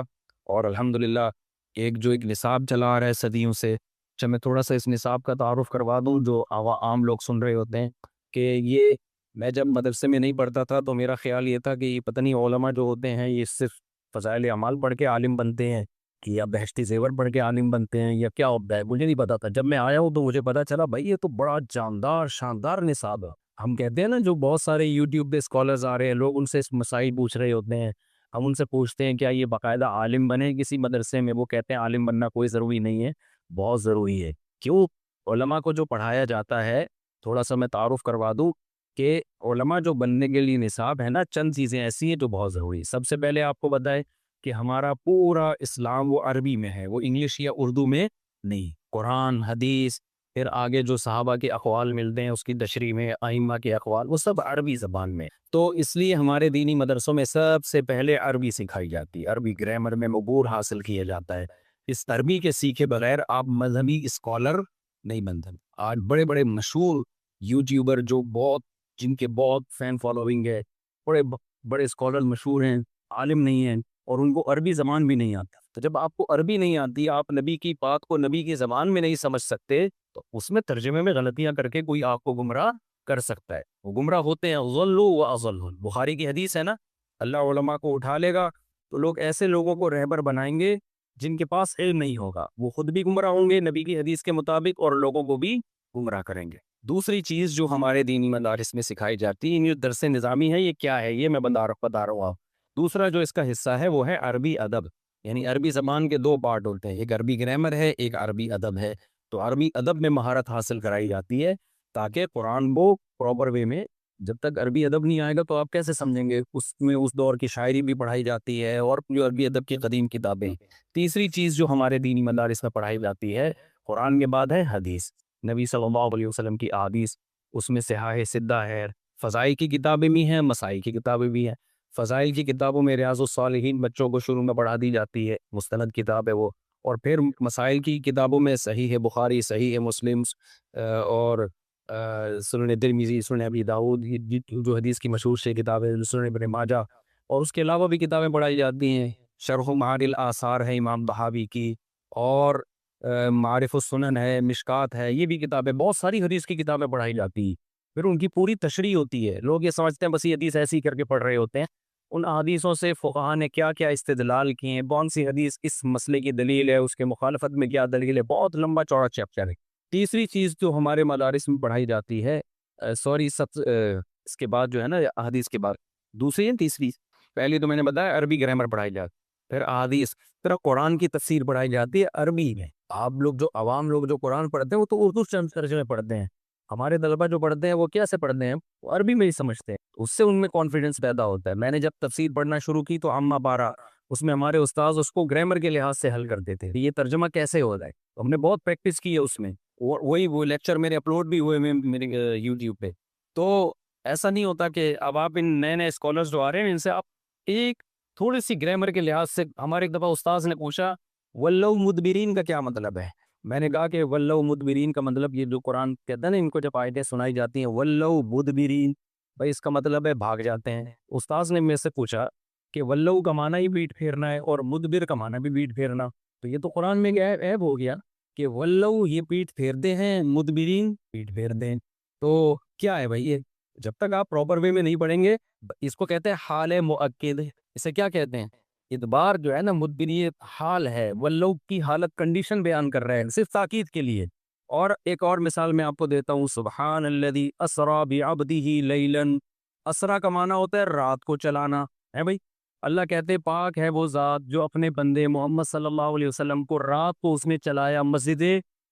اور الحمدللہ ایک نصاب چلا آ رہا ہے صدیوں سے۔ اچھا میں تھوڑا سا اس نصاب کا تعارف کروا دوں جو عام لوگ سن رہے ہوتے ہیں، کہ یہ میں جب مدرسے میں نہیں پڑھتا تھا تو میرا خیال یہ تھا کہ یہ پتہ نہیں علماء جو ہوتے ہیں یہ صرف فضائل اعمال پڑھ کے عالم بنتے ہیں کہ یا بہشتی زیور پڑھ کے عالم بنتے ہیں یا کیا ہوتا ہے، مجھے نہیں پتا تھا۔ جب میں آیا ہوں تو مجھے پتا چلا بھائی یہ تو بڑا جاندار شاندار نصاب ہے۔ ہم کہتے ہیں نا جو بہت سارے یوٹیوب پہ اسکالرز آ رہے ہیں، لوگ ان سے مسائل پوچھ رہے ہوتے ہیں، ہم ان سے پوچھتے ہیں کیا یہ باقاعدہ عالم بنے کسی مدرسے میں؟ وہ کہتے ہیں عالم بننا کوئی ضروری نہیں ہے، بہت ضروری ہے۔ کیوں؟ علماء کو جو پڑھایا جاتا ہے، تھوڑا سا میں تعارف کروا دوں کہ علماء جو بننے کے لیے نصاب ہے نا، چند چیزیں ایسی ہیں جو بہت ضروری ہیں۔ سب سے پہلے آپ کو بتائیں کہ ہمارا پورا اسلام وہ عربی میں ہے، وہ انگلش یا اردو میں نہیں۔ قرآن، حدیث، پھر آگے جو صحابہ کے اقوال ملتے ہیں اس کی تشریح میں، ائمہ کے اقوال، وہ سب عربی زبان میں۔ تو اس لیے ہمارے دینی مدرسوں میں سب سے پہلے عربی سکھائی جاتی ہے، عربی گرامر میں عبور حاصل کیا جاتا ہے۔ اس عربی کے سیکھے بغیر آپ مذہبی اسکالر نہیں بنتے۔ آج بڑے بڑے مشہور یوٹیوبر جو جن کے بہت فین فالوئنگ ہے، بڑے بڑے اسکالر مشہور ہیں، عالم نہیں ہیں، اور ان کو عربی زبان بھی نہیں آتا۔ تو جب آپ کو عربی نہیں آتی، آپ نبی کی بات کو نبی کی زبان میں نہیں سمجھ سکتے، تو اس میں ترجمے میں غلطیاں کر کے کوئی آپ کو گمراہ کر سکتا ہے. وہ گمراہ ہوتے ہیں. ضلوا واضلوا، بخاری کی حدیث ہے نا، اللہ علماء کو اٹھا لے گا تو لوگ ایسے لوگوں کو رہبر بنائیں گے جن کے پاس علم نہیں ہوگا. وہ خود بھی گمراہ ہوں گے نبی کی حدیث کے مطابق، اور لوگوں کو بھی گمراہ کریں گے. دوسری چیز جو ہمارے دینی مدارس میں سکھائی جاتی ہے، یہ درس نظامی ہے، یہ کیا ہے؟ یہ میں بتا رہا ہوں آپ. دوسرا جو اس کا حصہ ہے وہ ہے عربی ادب. یعنی عربی زبان کے دو پارٹ ہوتے ہیں، ایک عربی گرامر ہے، ایک عربی ادب ہے. تو عربی ادب میں مہارت حاصل کرائی جاتی ہے تاکہ قرآن کو پراپر وے میں، جب تک عربی ادب نہیں آئے گا تو آپ کیسے سمجھیں گے؟ اس میں اس دور کی شاعری بھی پڑھائی جاتی ہے اور جو عربی ادب کی قدیم کتابیں. تیسری چیز جو ہمارے دینی مدارس میں پڑھائی جاتی ہے قرآن کے بعد ہے حدیث. نبی صلی اللہ علیہ وسلم کی احادیث، اس میں صحاح سدہ ہے، فضائل کی کتابیں بھی ہیں، مسائل کی کتابیں بھی ہیں. فضائل کی کتابوں میں ریاض الصالحین بچوں کو شروع میں پڑھا دی جاتی ہے، مستند کتاب ہے وہ. اور پھر مسائل کی کتابوں میں صحیح بخاری، صحیح مسلم، اور سنن ترمذی، سنن ابی داؤد، جو حدیث کی مشہور سے کتاب ہے، سنن ابن ماجہ. اور اس کے علاوہ بھی کتابیں پڑھائی جاتی ہیں. شرح معانی الاثار ہے امام بہاوی کی، اور معارف السنن ہے، مشکات ہے، یہ بھی کتابیں، بہت ساری حدیث کی کتابیں پڑھائی جاتی ہیں. پھر ان کی پوری تشریح ہوتی ہے. لوگ یہ سمجھتے ہیں بس یہ حدیث ایسی کر کے پڑھ رہے ہوتے ہیں. ان حدیثوں سے فقہا نے کیا کیا استدلال کیے ہیں، کون سی حدیث اس مسئلے کی دلیل ہے، اس کے مخالفت میں کیا دلیل ہے، بہت لمبا چوڑا چیپٹر ہے. تیسری چیز جو ہمارے مدارس میں پڑھائی جاتی ہے، اس کے بعد جو ہے نا احادیث کے بعد، دوسری ہے تیسری، پہلی تو میں نے بتایا عربی گرامر پڑھائی جاتی، پھر احادیث، پھر قرآن کی تفسیر پڑھائی جاتی ہے عربی میں. آپ لوگ جو عوام لوگ جو قرآن پڑھتے ہیں وہ تو اردو ترجمے پڑھتے ہیں. ہمارے طلبہ جو پڑھتے ہیں وہ کیسے پڑھتے ہیں؟ وہ عربی میں ہی سمجھتے ہیں. اس سے ان میں کانفیڈنس پیدا ہوتا ہے. میں نے جب تفسیر پڑھنا شروع کی تو عامہ پارہ، اس میں ہمارے استاذ اس کو گرامر کے لحاظ سے حل کرتے تھے، یہ ترجمہ کیسے ہو جائے. ہم نے بہت پریکٹس کی ہے اس میں، اور وہ لیکچر میرے اپلوڈ بھی ہوئے میرے یوٹیوب پہ. تو ایسا نہیں ہوتا کہ اب آپ ان نئے نئے اسکالرز جو آ رہے ہیں ان سے آپ ایک تھوڑی سی گرامر کے لحاظ سے. ہمارے ایک دفعہ استاذ نے پوچھا ولو مدبرین کا کیا مطلب ہے؟ میں نے کہا کہ ولو مدبرین کا مطلب، یہ جو قرآن کہتا ہے نا ان کو جب آیتیں سنائی جاتی ہیں ولو مدبرین، بھائی اس کا مطلب ہے بھاگ جاتے ہیں. استاذ نے میرے سے پوچھا کہ ولو کا معنی ہی پیٹ پھیرنا ہے اور مدبر کا معنی بھی پیٹ پھیرنا، تو یہ تو قرآن میں عیب ہو گیا کہ ولو یہ پیٹ پھیرتے ہیں، مدبرین پیٹ پھیرتے ہیں. تو کیا ہے بھائی؟ یہ جب تک آپ پراپر وے میں نہیں پڑھیں گے، اس کو کہتے ہیں حال مؤکد. اسے کیا کہتے ہیں؟ ادبار جو ہے نا مدبریت حال ہے، ولو کی حالت کنڈیشن بیان کر رہے ہیں صرف تاکید کے لیے. اور ایک اور مثال میں آپ کو دیتا ہوں، سبحان الذی اسری بعبدہ لیلا. اسرا کا معنی ہوتا ہے رات کو چلانا ہے بھائی. اللہ کہتے ہیں پاک ہے وہ ذات جو اپنے بندے محمد صلی اللہ علیہ وسلم کو رات کو اس نے چلایا مسجد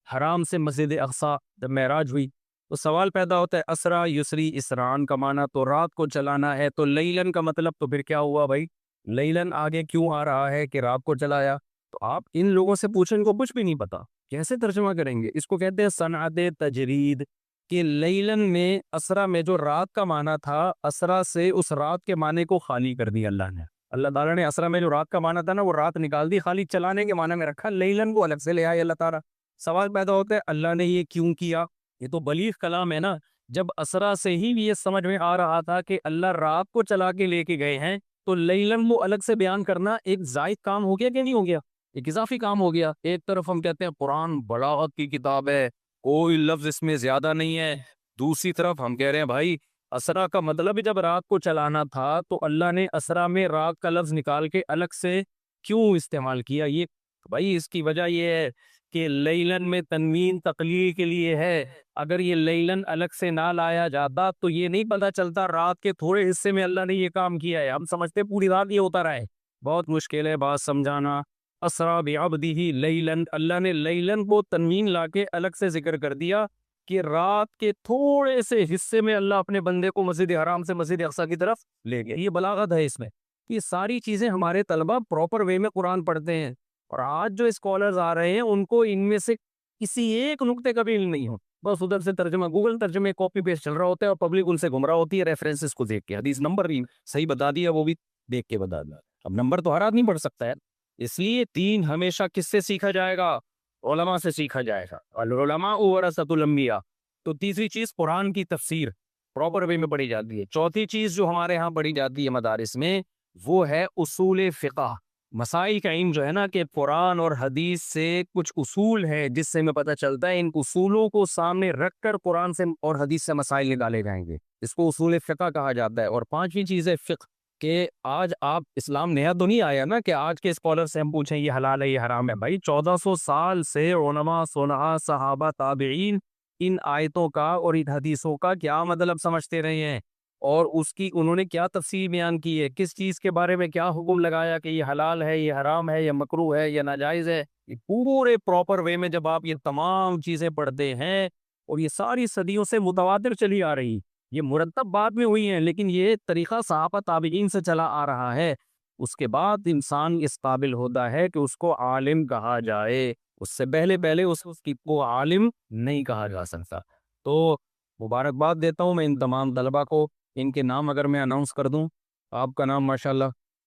حرام سے مسجد اقصی جب معراج ہوئی. تو سوال پیدا ہوتا ہے اسرا یسری اسران کا معنی تو رات کو چلانا ہے، تو لیلن کا مطلب تو پھر کیا ہوا بھائی؟ لیلن آگے کیوں آ رہا ہے کہ رات کو چلایا؟ تو آپ ان لوگوں سے پوچھیں، ان کو کچھ بھی نہیں پتا، کیسے ترجمہ کریں گے؟ اس کو کہتے ہیں صنعت تجرید، کہ لیلن میں اسرا میں جو رات کا معنی تھا، اسرا سے اس رات کے معنی کو خالی کر دیا اللہ نے. اللہ تعالیٰ نے اسرا میں جو رات کا معنی تھا نا وہ رات نکال دی، خالی چلانے کے معنی میں رکھا، لیلن کو الگ سے لے آئے اللہ تعالیٰ. سوال پیدا ہوتا ہے اللہ نے یہ کیوں کیا؟ یہ تو بلیغ کلام ہے نا. جب اسرا سے ہی یہ سمجھ میں آ رہا تھا کہ اللہ رات کو چلا کے لے کے گئے ہیں، تو لیلن کو الگ سے بیان کرنا ایک زائد کام ہو گیا کہ نہیں ہو گیا؟ ایک اضافی کام ہو گیا. ایک طرف ہم کہتے ہیں قرآن بلاغت کی کتاب ہے، کوئی لفظ اس میں زیادہ نہیں ہے، دوسری طرف ہم کہہ رہے ہیں بھائی اسرا کا مطلب جب رات کو چلانا تھا تو اللہ نے اسرا میں رات کا لفظ نکال کے الگ سے کیوں استعمال کیا؟ یہ بھائی اس کی وجہ یہ ہے کہ لیلن میں تنوین تقلیل کے لیے ہے. اگر یہ لیلن الگ سے نہ لایا جاتا تو یہ نہیں پتا چلتا رات کے تھوڑے حصے میں اللہ نے یہ کام کیا ہے. ہم سمجھتے پوری رات یہ ہوتا رہا ہے، بہت مشکل ہے بات سمجھانا. اسرا بعبدہ لیلن، اللہ نے لیلن کو تنوین لا کے الگ سے ذکر کر دیا کہ رات کے تھوڑے سے حصے میں اللہ اپنے بندے کو مسجد حرام سے مسجد اقصی کی طرف لے گیا. یہ بلاغت ہے اس میں. یہ ساری چیزیں ہمارے طلبہ پراپر وے میں قرآن پڑھتے ہیں، اور آج جو اسکالرز آ رہے ہیں ان کو ان میں سے کسی ایک نقطے کا بھی علم نہیں ہو، بس ادھر سے ترجمہ گوگل ترجمے کاپی پیسٹ چل رہا ہوتا ہے اور پبلک ان سے گمراہ ہوتی ہے ریفرنسز کو دیکھ کے. حدیث نمبر بھی صحیح بتا دیا، وہ بھی دیکھ کے بتا دیا. اب نمبر تو ہر آدمی پڑھ سکتا ہے. اس لیے دین ہمیشہ کس سے سیکھا جائے گا؟ علماء سے سیکھا جائے گا. العلماء ورثۃ الانبیاء. تو تیسری چیز قرآن کی تفسیر پراپر وے میں پڑھی جاتی ہے. چوتھی چیز جو ہمارے ہاں پڑھی جاتی ہے مدارس میں وہ ہے اصول فقہ. مسائل کا علم جو ہے نا کہ قرآن اور حدیث سے کچھ اصول ہے جس سے ہمیں پتہ چلتا ہے، ان اصولوں کو سامنے رکھ کر قرآن سے اور حدیث سے مسائل نکالے جائیں گے، اس کو اصول فقہ کہا جاتا ہے۔ اور پانچویں چیز ہے فقہ، کہ آج آپ اسلام نیا تو نہیں آیا نا کہ آج کے اسکالر سے ہم پوچھیں یہ حلال ہے یہ حرام ہے۔ بھائی 1400 سال سے علماء صلحاء صحابہ تابعین ان آیتوں کا اور ان حدیثوں کا کیا مطلب سمجھتے رہے ہیں، اور اس کی انہوں نے کیا تفسیر بیان کی ہے، کس چیز کے بارے میں کیا حکم لگایا کہ یہ حلال ہے یہ حرام ہے یا مکروہ ہے یا ناجائز ہے۔ یہ پورے پراپر وے میں جب آپ یہ تمام چیزیں پڑھتے ہیں، اور یہ ساری صدیوں سے متواتر چلی آ رہی، یہ مرتب بعد میں ہوئی ہیں لیکن یہ طریقہ صحابہ تابعین سے چلا آ رہا ہے، اس کے بعد انسان اس قابل ہوتا ہے کہ اس کو عالم کہا جائے، اس سے پہلے اس کی کو عالم نہیں کہا جا سکتا۔ تو مبارکباد دیتا ہوں میں ان تمام طلبہ کو، ان کے نام اگر میں اناؤنس کر دوں، آپ کا نام ماشاءاللہ،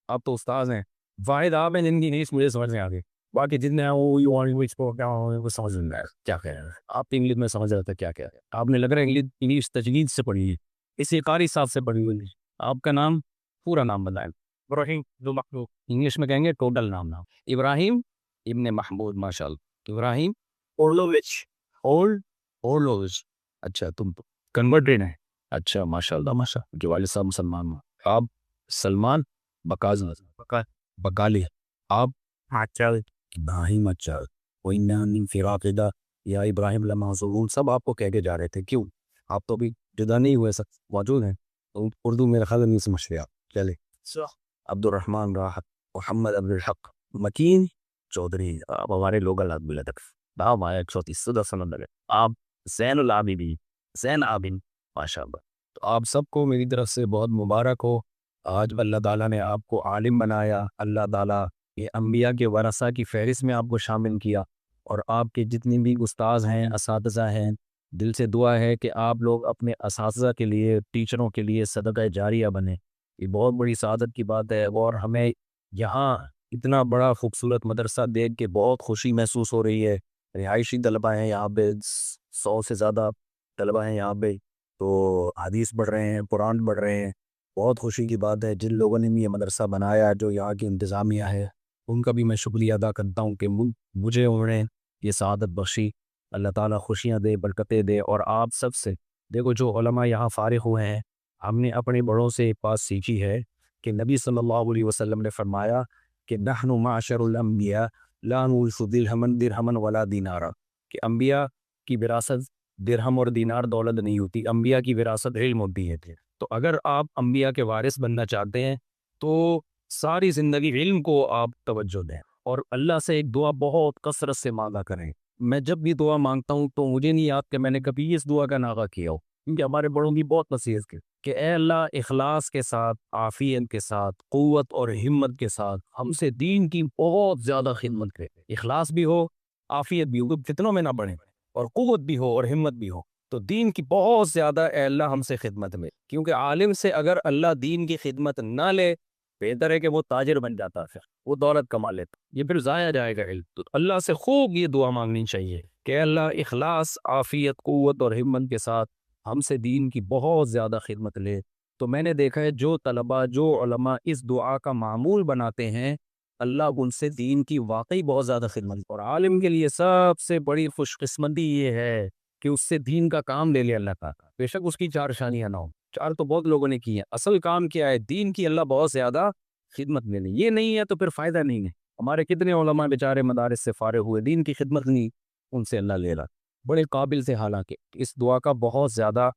آپ تو استاذ ہیں، واحد آپ ہیں جن کی انگلش مجھے سمجھ میں آ گئی، باقی جتنے ہیں وہ سمجھ نہیں آیا کیا کہہ رہے ہیں آپ، انگلش میں سمجھ رہا تھا کیا کہہ رہے ہیں آپ نے، لگ رہا ہے انگلش تجوید سے پڑھی ہے، اسی قاری صاحب سے پڑھی ہوئی۔ آپ کا نام پورا نام بتائیں۔ ابراہیم ذو مخلوق، انگلش میں کہیں گے ٹوٹل نام ابراہیم ابن محمود، ماشاءاللہ ابراہیم اورلووچ، اورلووچ، اچھا تم کنورٹڈ ہیں، اچھا ماشاءاللہ ماشاءاللہ، جو والد صاحب مسلمان ہیں، آپ سلمان بکالی، آپ ابراہیم، اچھا وَإِنَّا مِن فِرَاقِدَ یا ابراہیم لَمَحْضُورُونَ، سب آپ کو کہہ کے جا رہے تھے، کیوں آپ تو بھی جدا نہیں ہوئے، سب موجود ہیں، اردو میرے خیال نہیں سمجھ رہے آپ، چلے عبد الرحمن راحت، محمد عبد الحق مکین چودھری، آپ ہمارے لوگ اللہ بلا تک نام آیا 130 لگے، آپ زین العابدین، زین عابد، ماشاء اللہ۔ تو آپ سب کو میری طرف سے بہت مبارک ہو، آج اللہ تعالیٰ نے آپ کو عالم بنایا، اللہ تعالیٰ یہ انبیاء کے ورثہ کی فہرست میں آپ کو شامل کیا، اور آپ کے جتنی بھی استاذ ہیں اساتذہ ہیں، دل سے دعا ہے کہ آپ لوگ اپنے اساتذہ کے لیے، ٹیچروں کے لیے صدقہ جاریہ بنیں، یہ بہت بڑی سعادت کی بات ہے، اور ہمیں یہاں اتنا بڑا خوبصورت مدرسہ دیکھ کے بہت خوشی محسوس ہو رہی ہے، رہائشی طلبہ ہیں یہاں پہ، 100 سے زیادہ طلبہ ہیں یہاں پہ، تو حدیث پڑھ رہے ہیں، قرآن پڑھ رہے ہیں، بہت خوشی کی بات ہے۔ جن لوگوں نے بھی یہ مدرسہ بنایا، جو یہاں کی انتظامیہ ہے، ان کا بھی میں شکریہ ادا کرتا ہوں کہ مجھے انہوں نے یہ سعادت بخشی، اللہ تعالیٰ خوشیاں دے، برکتیں دے، اور آپ سب سے دیکھو جو علماء یہاں فارغ ہوئے ہیں، ہم نے اپنے بڑوں سے ایک بات سیکھی ہے کہ نبی صلی اللہ علیہ وسلم نے فرمایا کہ نحن معاشر الانبیاء لا نورث درہما ولا دینارا، کہ انبیاء کی وراثت درہم اور دینار دولت نہیں ہوتی، انبیاء کی وراثت علم ہوتی ہے۔ تو اگر آپ انبیاء کے وارث بننا چاہتے ہیں تو ساری زندگی علم کو آپ توجہ دیں، اور اللہ سے ایک دعا بہت کثرت سے مانگا کریں۔ میں جب بھی دعا مانگتا ہوں تو مجھے نہیں یاد کہ میں نے کبھی اس دعا کا ناغہ کیا ہو، کیونکہ ہمارے بڑوں کی بہت نصیحت کی کہ اے اللہ اخلاص کے ساتھ، عافیت کے ساتھ، قوت اور ہمت کے ساتھ ہم سے دین کی بہت زیادہ خدمت کرے، اخلاص بھی ہو، عافیت بھی ہو، فتنوں میں نہ بڑھیں، اور قوت بھی ہو اور ہمت بھی ہو، تو دین کی بہت زیادہ اے اللہ ہم سے خدمت میں، کیونکہ عالم سے اگر اللہ دین کی خدمت نہ لے، بہتر ہے کہ وہ تاجر بن جاتا، پھر وہ دولت کما لیتا، یہ پھر ضائع جائے گا علم۔ تو اللہ سے خوب یہ دعا مانگنی چاہیے کہ اے اللہ اخلاص، عافیت، قوت اور ہمت کے ساتھ ہم سے دین کی بہت زیادہ خدمت لے۔ تو میں نے دیکھا ہے جو طلبہ، جو علماء اس دعا کا معمول بناتے ہیں، اللہ ان سے دین کی واقعی بہت زیادہ خدمت، اور عالم کے لیے سب سے بڑی خوش قسمتی یہ ہے کہ اس سے دین کا کام لے لے اللہ کا، بے شک اس کی 4 شانیاں نہ ہوں، 4 تو بہت لوگوں نے کی ہیں، اصل کام کیا ہے؟ دین کی اللہ بہت زیادہ خدمت میں لے، یہ نہیں ہے تو پھر فائدہ نہیں ہے۔ ہمارے کتنے علماء بیچارے مدارس سے فارغ ہوئے، دین کی خدمت نہیں، ان سے اللہ لے رہا، بڑے قابل سے، حالانکہ اس دعا کا بہت زیادہ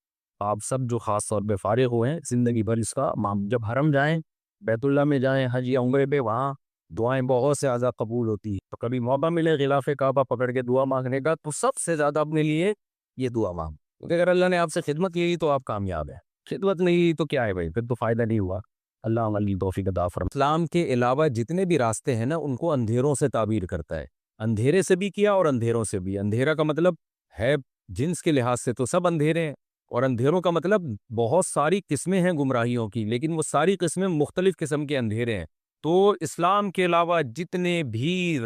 آپ سب جو خاص طور پہ فارغ ہوئے ہیں زندگی بھر اس کا جب حرم جائیں، بیت اللہ میں جائیں، حج یا عمرے پہ، وہاں دعائیں بہت سے زیادہ قبول ہوتی ہیں، تو کبھی موقع ملے غلاف کعبہ پکڑ کے دعا مانگنے کا تو سب سے زیادہ اپنے لیے یہ دعا مانگ، کیونکہ اگر اللہ نے آپ سے خدمت کی تو آپ کامیاب ہیں، خدمت نہیں تو کیا ہے بھائی، پھر تو فائدہ نہیں ہوا۔ اللہ علی توفیق عطا فرمائے۔ اسلام کے علاوہ جتنے بھی راستے ہیں نا، ان کو اندھیروں سے تعبیر کرتا ہے، اندھیرے سے بھی کیا اور اندھیروں سے بھی۔ اندھیرا کا مطلب ہے جنس کے لحاظ سے تو سب اندھیرے ہیں، اور اندھیروں کا مطلب بہت ساری قسمیں ہیں گمراہیوں کی، لیکن وہ ساری قسمیں مختلف قسم کے اندھیرے ہیں۔ تو اسلام کے علاوہ جتنے بھی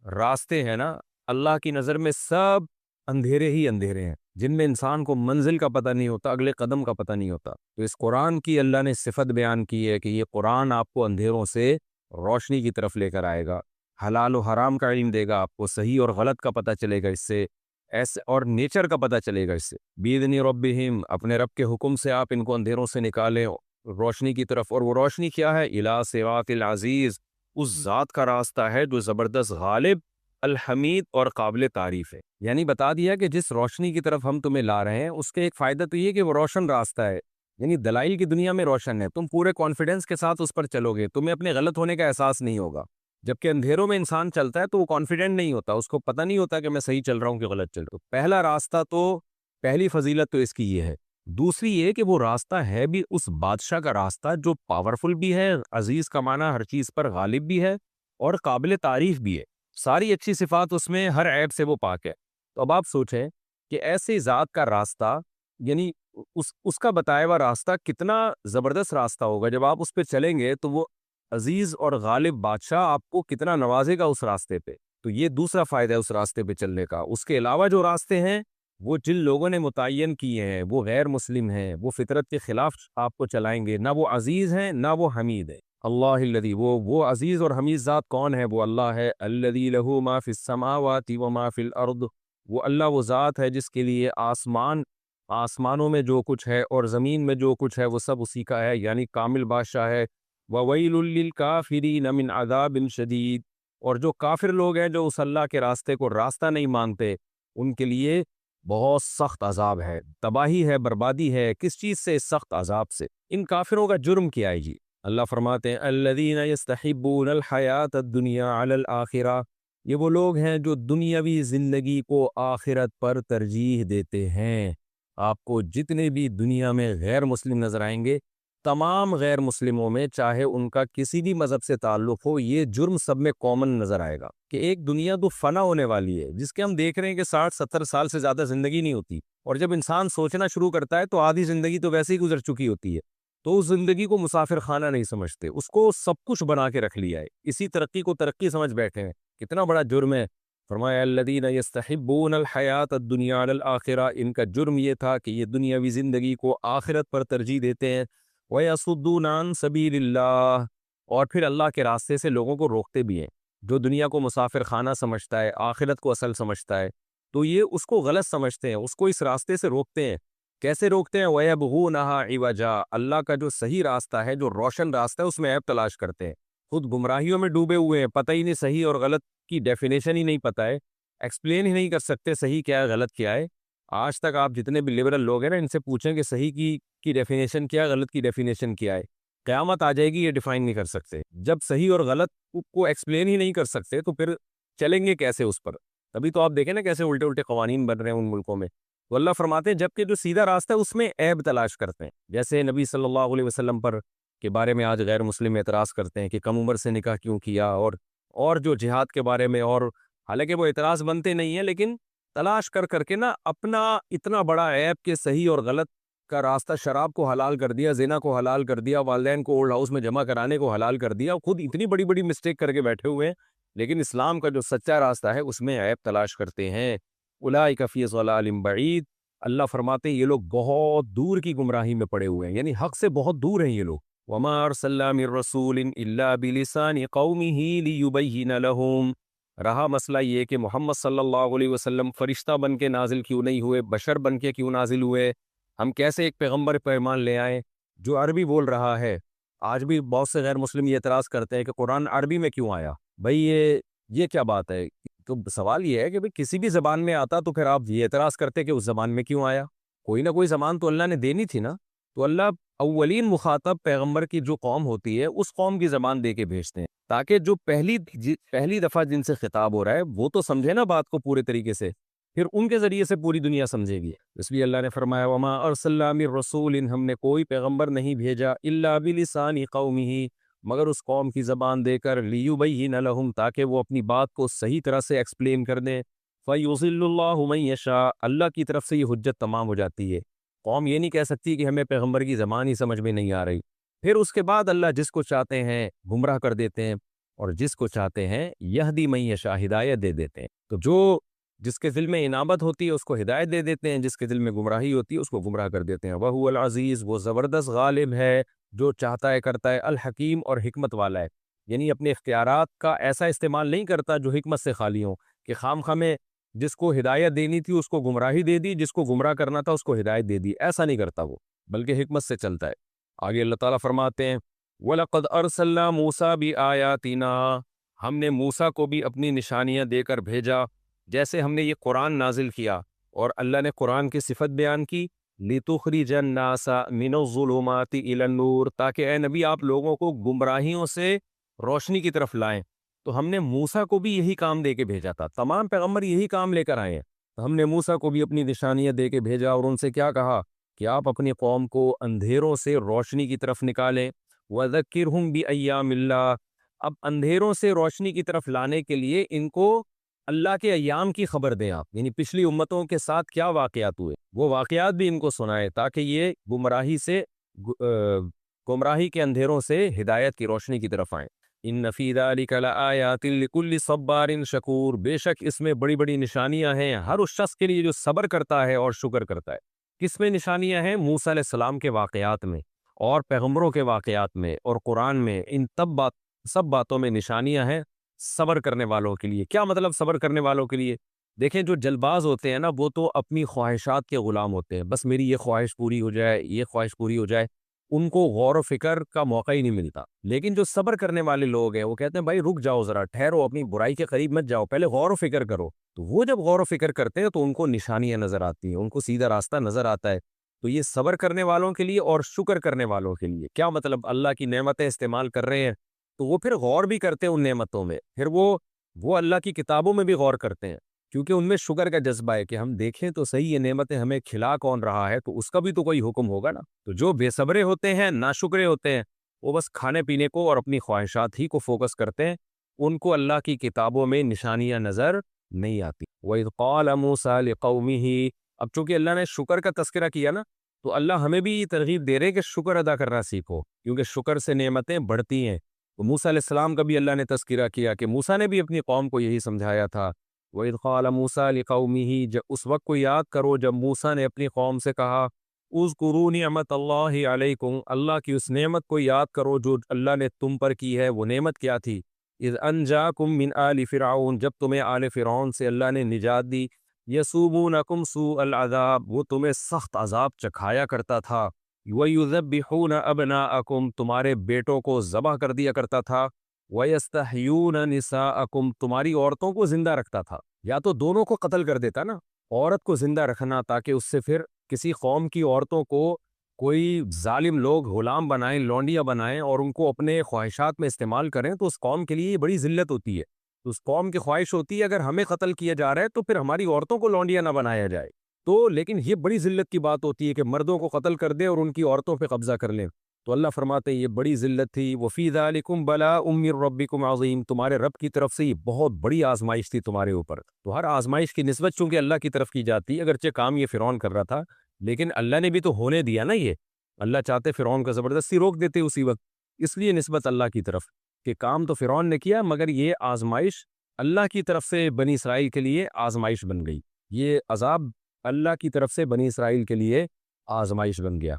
راستے ہیں نا، اللہ کی نظر میں سب اندھیرے ہی اندھیرے ہیں، جن میں انسان کو منزل کا پتہ نہیں ہوتا، اگلے قدم کا پتہ نہیں ہوتا۔ تو اس قرآن کی اللہ نے صفت بیان کی ہے کہ یہ قرآن آپ کو اندھیروں سے روشنی کی طرف لے کر آئے گا، حلال و حرام کا علم دے گا آپ کو، صحیح اور غلط کا پتہ چلے گا اس سے، ایسے اور نیچر کا پتہ چلے گا اس سے۔ بِإِذْنِ رَبِّهِمْ، اپنے رب کے حکم سے آپ ان کو اندھیروں سے نکالیں روشنی کی طرف، اور وہ روشنی کیا ہے؟ اِلَىٰ صِرَاطِ الْعَزِیز، اس ذات کا راستہ ہے جو زبردست، غالب، الحمید اور قابل تعریف ہے۔ یعنی بتا دیا کہ جس روشنی کی طرف ہم تمہیں لا رہے ہیں اس کے ایک فائدہ تو یہ کہ وہ روشن راستہ ہے، یعنی دلائل کی دنیا میں روشن ہے، تم پورے کانفیڈنس کے ساتھ اس پر چلو گے، تمہیں اپنے غلط ہونے کا احساس نہیں ہوگا۔ جبکہ اندھیروں میں انسان چلتا ہے تو وہ کانفیڈنٹ نہیں ہوتا، اس کو پتہ نہیں ہوتا کہ میں صحیح چل رہا ہوں کہ غلط چل رہا ہوں۔ پہلا راستہ تو، پہلی فضیلت تو اس کی یہ ہے۔ دوسری یہ کہ وہ راستہ ہے بھی اس بادشاہ کا راستہ جو پاورفل بھی ہے، عزیز کا معنی ہر چیز پر غالب بھی ہے اور قابل تعریف بھی ہے، ساری اچھی صفات اس میں، ہر عیب سے وہ پاک ہے۔ تو اب آپ سوچیں کہ ایسے ذات کا راستہ، یعنی اس کا بتایا ہوا راستہ کتنا زبردست راستہ ہوگا، جب آپ اس پہ چلیں گے تو وہ عزیز اور غالب بادشاہ آپ کو کتنا نوازے گا اس راستے پہ۔ تو یہ دوسرا فائدہ ہے اس راستے پہ چلنے کا۔ اس کے علاوہ جو راستے ہیں وہ جن لوگوں نے متعین کیے ہیں وہ غیر مسلم ہیں، وہ فطرت کے خلاف آپ کو چلائیں گے، نہ وہ عزیز ہیں نہ وہ حمید ہیں۔ اللہ الذی، وہ عزیز اور حمید ذات کون ہے؟ وہ اللہ ہے، الذی لہ ما فی السماوات و ما فی الارض، وہ اللہ وہ ذات ہے جس کے لیے آسمانوں میں جو کچھ ہے اور زمین میں جو کچھ ہے وہ سب اسی کا ہے، یعنی کامل بادشاہ ہے۔ وَوَيْلٌ لِّلْكَافِرِينَ مِنْ عَذَابٍ شَدِيدٍ، اور جو کافر لوگ ہیں جو اس اللہ کے راستے کو راستہ نہیں مانتے، ان کے لیے بہت سخت عذاب ہے، تباہی ہے، بربادی ہے۔ کس چیز سے؟ اس سخت عذاب سے۔ ان کافروں کا جرم کیا ہے جی؟ اللہ فرماتے ہیں الذین یستحبون الحیات الدنیا علی الآخرہ، یہ وہ لوگ ہیں جو دنیاوی زندگی کو آخرت پر ترجیح دیتے ہیں۔ آپ کو جتنے بھی دنیا میں غیر مسلم نظر آئیں گے، تمام غیر مسلموں میں، چاہے ان کا کسی بھی مذہب سے تعلق ہو، یہ جرم سب میں کامن نظر آئے گا کہ ایک دنیا تو فنا ہونے والی ہے، جس کے ہم دیکھ رہے ہیں کہ 60-70 سال سے زیادہ زندگی نہیں ہوتی، اور جب انسان سوچنا شروع کرتا ہے تو آدھی زندگی تو ویسے ہی گزر چکی ہوتی ہے، تو اس زندگی کو مسافر خانہ نہیں سمجھتے، اس کو سب کچھ بنا کے رکھ لیا ہے، اسی ترقی کو ترقی سمجھ بیٹھے ہیں۔ کتنا بڑا جرم ہے۔ فرمایا الذین یستحبون الحیات الدنیا علی الآخرہ، ان کا جرم یہ تھا کہ یہ دنیاوی زندگی کو آخرت پر ترجیح دیتے ہیں۔ وَيَصُدُّونَ عَن سَبِيلِ اللَّهِ، اور پھر اللہ کے راستے سے لوگوں کو روکتے بھی ہیں۔ جو دنیا کو مسافر خانہ سمجھتا ہے، آخرت کو اصل سمجھتا ہے، تو یہ اس کو غلط سمجھتے ہیں، اس کو اس راستے سے روکتے ہیں۔ کیسے روکتے ہیں؟ وَيَبْغُونَهَا عِوَجًا، اللہ کا جو صحیح راستہ ہے، جو روشن راستہ ہے، اس میں عیب تلاش کرتے ہیں، خود گمراہیوں میں ڈوبے ہوئے ہیں، پتہ ہی نہیں صحیح اور غلط کی ڈیفینیشن ہی نہیں پتہ ہے، ایکسپلین ہی نہیں کر سکتے صحیح کیا ہے غلط کیا ہے۔ آج تک آپ جتنے بھی لبرل لوگ ہیں نا، ان سے پوچھیں کہ صحیح کی ڈیفینیشن کیا ہے، غلط کی ڈیفینیشن کیا ہے، قیامت آ جائے گی یہ ڈیفائن نہیں کر سکتے۔ جب صحیح اور غلط کو ایکسپلین ہی نہیں کر سکتے تو پھر چلیں گے کیسے اس پر؟ تبھی تو آپ دیکھیں نا کیسے الٹے الٹے قوانین بن رہے ہیں ان ملکوں میں۔ تو اللہ فرماتے ہیں جبکہ جو سیدھا راستہ ہے اس میں عیب تلاش کرتے ہیں، جیسے نبی صلی اللہ علیہ وسلم پر کے بارے میں آج غیر مسلم اعتراض کرتے ہیں کہ کم عمر سے نکاح کیوں کیا، اور جو جہاد کے بارے میں، اور حالانکہ وہ اعتراض بنتے نہیں ہیں، لیکن تلاش کر کر کے نا اپنا اتنا بڑا عیب کہ صحیح اور غلط کا راستہ، شراب کو حلال کر دیا، زنا کو حلال کر دیا، والدین کو اولڈ ہاؤس میں جمع کرانے کو حلال کر دیا، خود اتنی بڑی بڑی مسٹیک کر کے بیٹھے ہوئے ہیں، لیکن اسلام کا جو سچا راستہ ہے اس میں عیب تلاش کرتے ہیں۔ اولئک فی ضلال بعید، اللہ فرماتے ہیں یہ لوگ بہت دور کی گمراہی میں پڑے ہوئے ہیں، یعنی حق سے بہت دور ہیں یہ لوگ۔ وما ارسلنا من رسول الا بلسان قومه ليبين لهم، رہا مسئلہ یہ کہ محمد صلی اللہ علیہ وسلم فرشتہ بن کے نازل کیوں نہیں ہوئے، بشر بن کے کیوں نازل ہوئے؟ ہم کیسے ایک پیغمبر پر ایمان لے آئیں جو عربی بول رہا ہے؟ آج بھی بہت سے غیر مسلم یہ اعتراض کرتے ہیں کہ قرآن عربی میں کیوں آیا؟ بھائی یہ کیا بات ہے؟ تو سوال یہ ہے کہ بھئی کسی بھی زبان میں آتا تو پھر آپ یہ اعتراض کرتے کہ اس زبان میں کیوں آیا؟ کوئی نہ کوئی زبان تو اللہ نے دینی تھی نا، تو اللہ اولین مخاطب پیغمبر کی جو قوم ہوتی ہے اس قوم کی زبان دے کے بھیجتے ہیں، تاکہ جو پہلی دفعہ جن سے خطاب ہو رہا ہے وہ تو سمجھے نا بات کو پورے طریقے سے، پھر ان کے ذریعے سے پوری دنیا سمجھے گی۔ اس لیے اللہ نے فرمایا وما ارسلنا من رسول، ہم نے کوئی پیغمبر نہیں بھیجا الا بلسان قومہ، مگر اس قوم کی زبان دے کر، لیبین لہم، تاکہ وہ اپنی بات کو صحیح طرح سے ایکسپلین کر دیں۔ فیضل اللہ من یشاء، اللہ کی طرف سے یہ حجت تمام ہو جاتی ہے۔ قوم یہ نہیں کہہ سکتی کہ ہمیں پیغمبر کی زبان ہی سمجھ میں نہیں آ رہی، پھر اس کے بعد اللہ جس کو چاہتے ہیں گمراہ کر دیتے ہیں، اور جس کو چاہتے ہیں یہدی من یشاء، ہدایت دے دیتے ہیں۔ تو جس کے دل میں انابت ہوتی ہے اس کو ہدایت دے دیتے ہیں، جس کے دل میں گمراہی ہوتی ہے اس کو گمراہ کر دیتے ہیں۔ وَهُوَ العزیز، وہ زبردست غالب ہے، جو چاہتا ہے کرتا ہے، الحکیم، اور حکمت والا ہے۔ یعنی اپنے اختیارات کا ایسا استعمال نہیں کرتا جو حکمت سے خالی ہوں، کہ خام خواہ میں جس کو ہدایت دینی تھی اس کو گمراہی دے دی، جس کو گمراہ کرنا تھا اس کو ہدایت دے دی، ایسا نہیں کرتا وہ، بلکہ حکمت سے چلتا ہے۔ آگے اللہ تعالیٰ فرماتے ہیں وَلَقَدْ أَرْسَلْنَا مُوسَىٰ بِآيَاتِنَا، ہم نے موسیٰ کو بھی اپنی نشانیاں دے کر بھیجا، جیسے ہم نے یہ قرآن نازل کیا، اور اللہ نے قرآن کی صفت بیان کی لِتُخْرِجَ النَّاسَ مِنَ الظُّلُمَاتِ إِلَى النُّورِ، تاکہ اے نبی آپ لوگوں کو گمراہیوں سے روشنی کی طرف لائیں۔ تو ہم نے موسیٰ کو بھی یہی کام دے کے بھیجا تھا، تمام پیغمبر یہی کام لے کر آئے ہیں۔ تو ہم نے موسیٰ کو بھی اپنی نشانیاں دے کے بھیجا اور ان سے کیا کہا کہ آپ اپنی قوم کو اندھیروں سے روشنی کی طرف نکالیں، وَذَكِّرْهُمْ بِأَيَّامِ اللَّهِ، اب اندھیروں سے روشنی کی طرف لانے کے لیے ان کو اللہ کے ایام کی خبر دیں آپ، یعنی پچھلی امتوں کے ساتھ کیا واقعات ہوئے وہ واقعات بھی ان کو سنائیں، تاکہ یہ گمراہی کے اندھیروں سے ہدایت کی روشنی کی طرف آئیں۔ ان فی ذلک لآیات لکل صبار شکور، بے شک اس میں بڑی بڑی نشانیاں ہیں ہر اس شخص کے لیے جو صبر کرتا ہے اور شکر کرتا ہے۔ کس میں نشانیاں ہیں؟ موسیٰ علیہ السلام کے واقعات میں اور پیغمبروں کے واقعات میں اور قرآن میں، ان سب باتوں میں نشانیاں ہیں صبر کرنے والوں کے لیے۔ کیا مطلب صبر کرنے والوں کے لیے؟ دیکھیں جو جلباز ہوتے ہیں نا، وہ تو اپنی خواہشات کے غلام ہوتے ہیں، بس میری یہ خواہش پوری ہو جائے، یہ خواہش پوری ہو جائے، ان کو غور و فکر کا موقع ہی نہیں ملتا۔ لیکن جو صبر کرنے والے لوگ ہیں وہ کہتے ہیں بھائی رک جاؤ ذرا، ٹھہرو، اپنی برائی کے قریب مت جاؤ، پہلے غور و فکر کرو۔ تو وہ جب غور و فکر کرتے ہیں تو ان کو نشانیاں نظر آتی ہیں، ان کو سیدھا راستہ نظر آتا ہے۔ تو یہ صبر کرنے والوں کے لیے اور شکر کرنے والوں کے لیے۔ کیا مطلب؟ اللہ کی نعمتیں استعمال کر رہے ہیں تو وہ پھر غور بھی کرتے ہیں ان نعمتوں میں، پھر وہ اللہ کی کتابوں میں بھی غور کرتے ہیں، کیونکہ ان میں شکر کا جذبہ ہے کہ ہم دیکھیں تو صحیح یہ نعمتیں ہمیں کھلا کون رہا ہے، تو اس کا بھی تو کوئی حکم ہوگا نا۔ تو جو بے صبرے ہوتے ہیں، ناشکرے ہوتے ہیں، وہ بس کھانے پینے کو اور اپنی خواہشات ہی کو فوکس کرتے ہیں، ان کو اللہ کی کتابوں میں نشانیاں نظر نہیں آتی۔ وَإِذْ قَالَ مُوسَىٰ لِقَوْمِهِ، اب چونکہ اللہ نے شکر کا تذکرہ کیا نا، تو اللہ ہمیں بھی یہ ترغیب دے رہے کہ شکر ادا کرنا سیکھو، کیونکہ شکر سے نعمتیں بڑھتی ہیں۔ تو موسیٰ علیہ السلام کا بھی اللہ نے تذکرہ کیا کہ موسیٰ نے بھی اپنی قوم کو یہی سمجھایا تھا۔ وَإِذْ قَالَ مُوسَىٰ لِقَوْمِهِ، اس وقت کو یاد کرو جب موسیٰ نے اپنی قوم سے کہا اذکروا نعمت اللہ علیکم، اللہ کی اس نعمت کو یاد کرو جو اللہ نے تم پر کی ہے۔ وہ نعمت کیا تھی؟ اذ انجاکم من آل فرعون، جب تمہیں آل فرعون سے اللہ نے نجات دی۔ یسومونکم سوء العذاب، وہ تمہیں سخت عذاب چکھایا کرتا تھا۔ وَيُذَبِّحُونَ أَبْنَاءَكُمْ، تمہارے بیٹوں کو ذبح کر دیا کرتا تھا۔ وَيَسْتَحْيُونَ نِسَاءَكُمْ، تمہاری عورتوں کو زندہ رکھتا تھا۔ یا تو دونوں کو قتل کر دیتا نا، عورت کو زندہ رکھنا تاکہ اس سے پھر کسی قوم کی عورتوں کو کوئی ظالم لوگ غلام بنائیں، لونڈیاں بنائیں اور ان کو اپنے خواہشات میں استعمال کریں، تو اس قوم کے لیے یہ بڑی ذلت ہوتی ہے۔ تو اس قوم کی خواہش ہوتی ہے اگر ہمیں قتل کیا جا رہا ہے تو پھر ہماری عورتوں کو لونڈیاں نہ بنایا جائے۔ تو لیکن یہ بڑی ذلت کی بات ہوتی ہے کہ مردوں کو قتل کر دیں اور ان کی عورتوں پہ قبضہ کر لیں۔ تو اللہ فرماتے ہیں یہ بڑی ذلت تھی۔ وَفِي ذَلِكُمْ بَلَاءٌ مِّن رَّبِّكُمْ عَظِيمٌ، تمہارے رب کی طرف سے یہ بہت بڑی آزمائش تھی تمہارے اوپر۔ تو ہر آزمائش کی نسبت چونکہ اللہ کی طرف کی جاتی ہے، اگرچہ کام یہ فرعون کر رہا تھا لیکن اللہ نے بھی تو ہونے دیا نا۔ یہ اللہ چاہتے فرعون کا زبردستی روک دیتے اسی وقت، اس لیے نسبت اللہ کی طرف کہ کام تو فرعون نے کیا مگر یہ آزمائش اللہ کی طرف سے بنی اسرائیل کے لیے آزمائش بن گئی۔ یہ عذاب اللہ کی طرف سے بنی اسرائیل کے لیے آزمائش بن گیا۔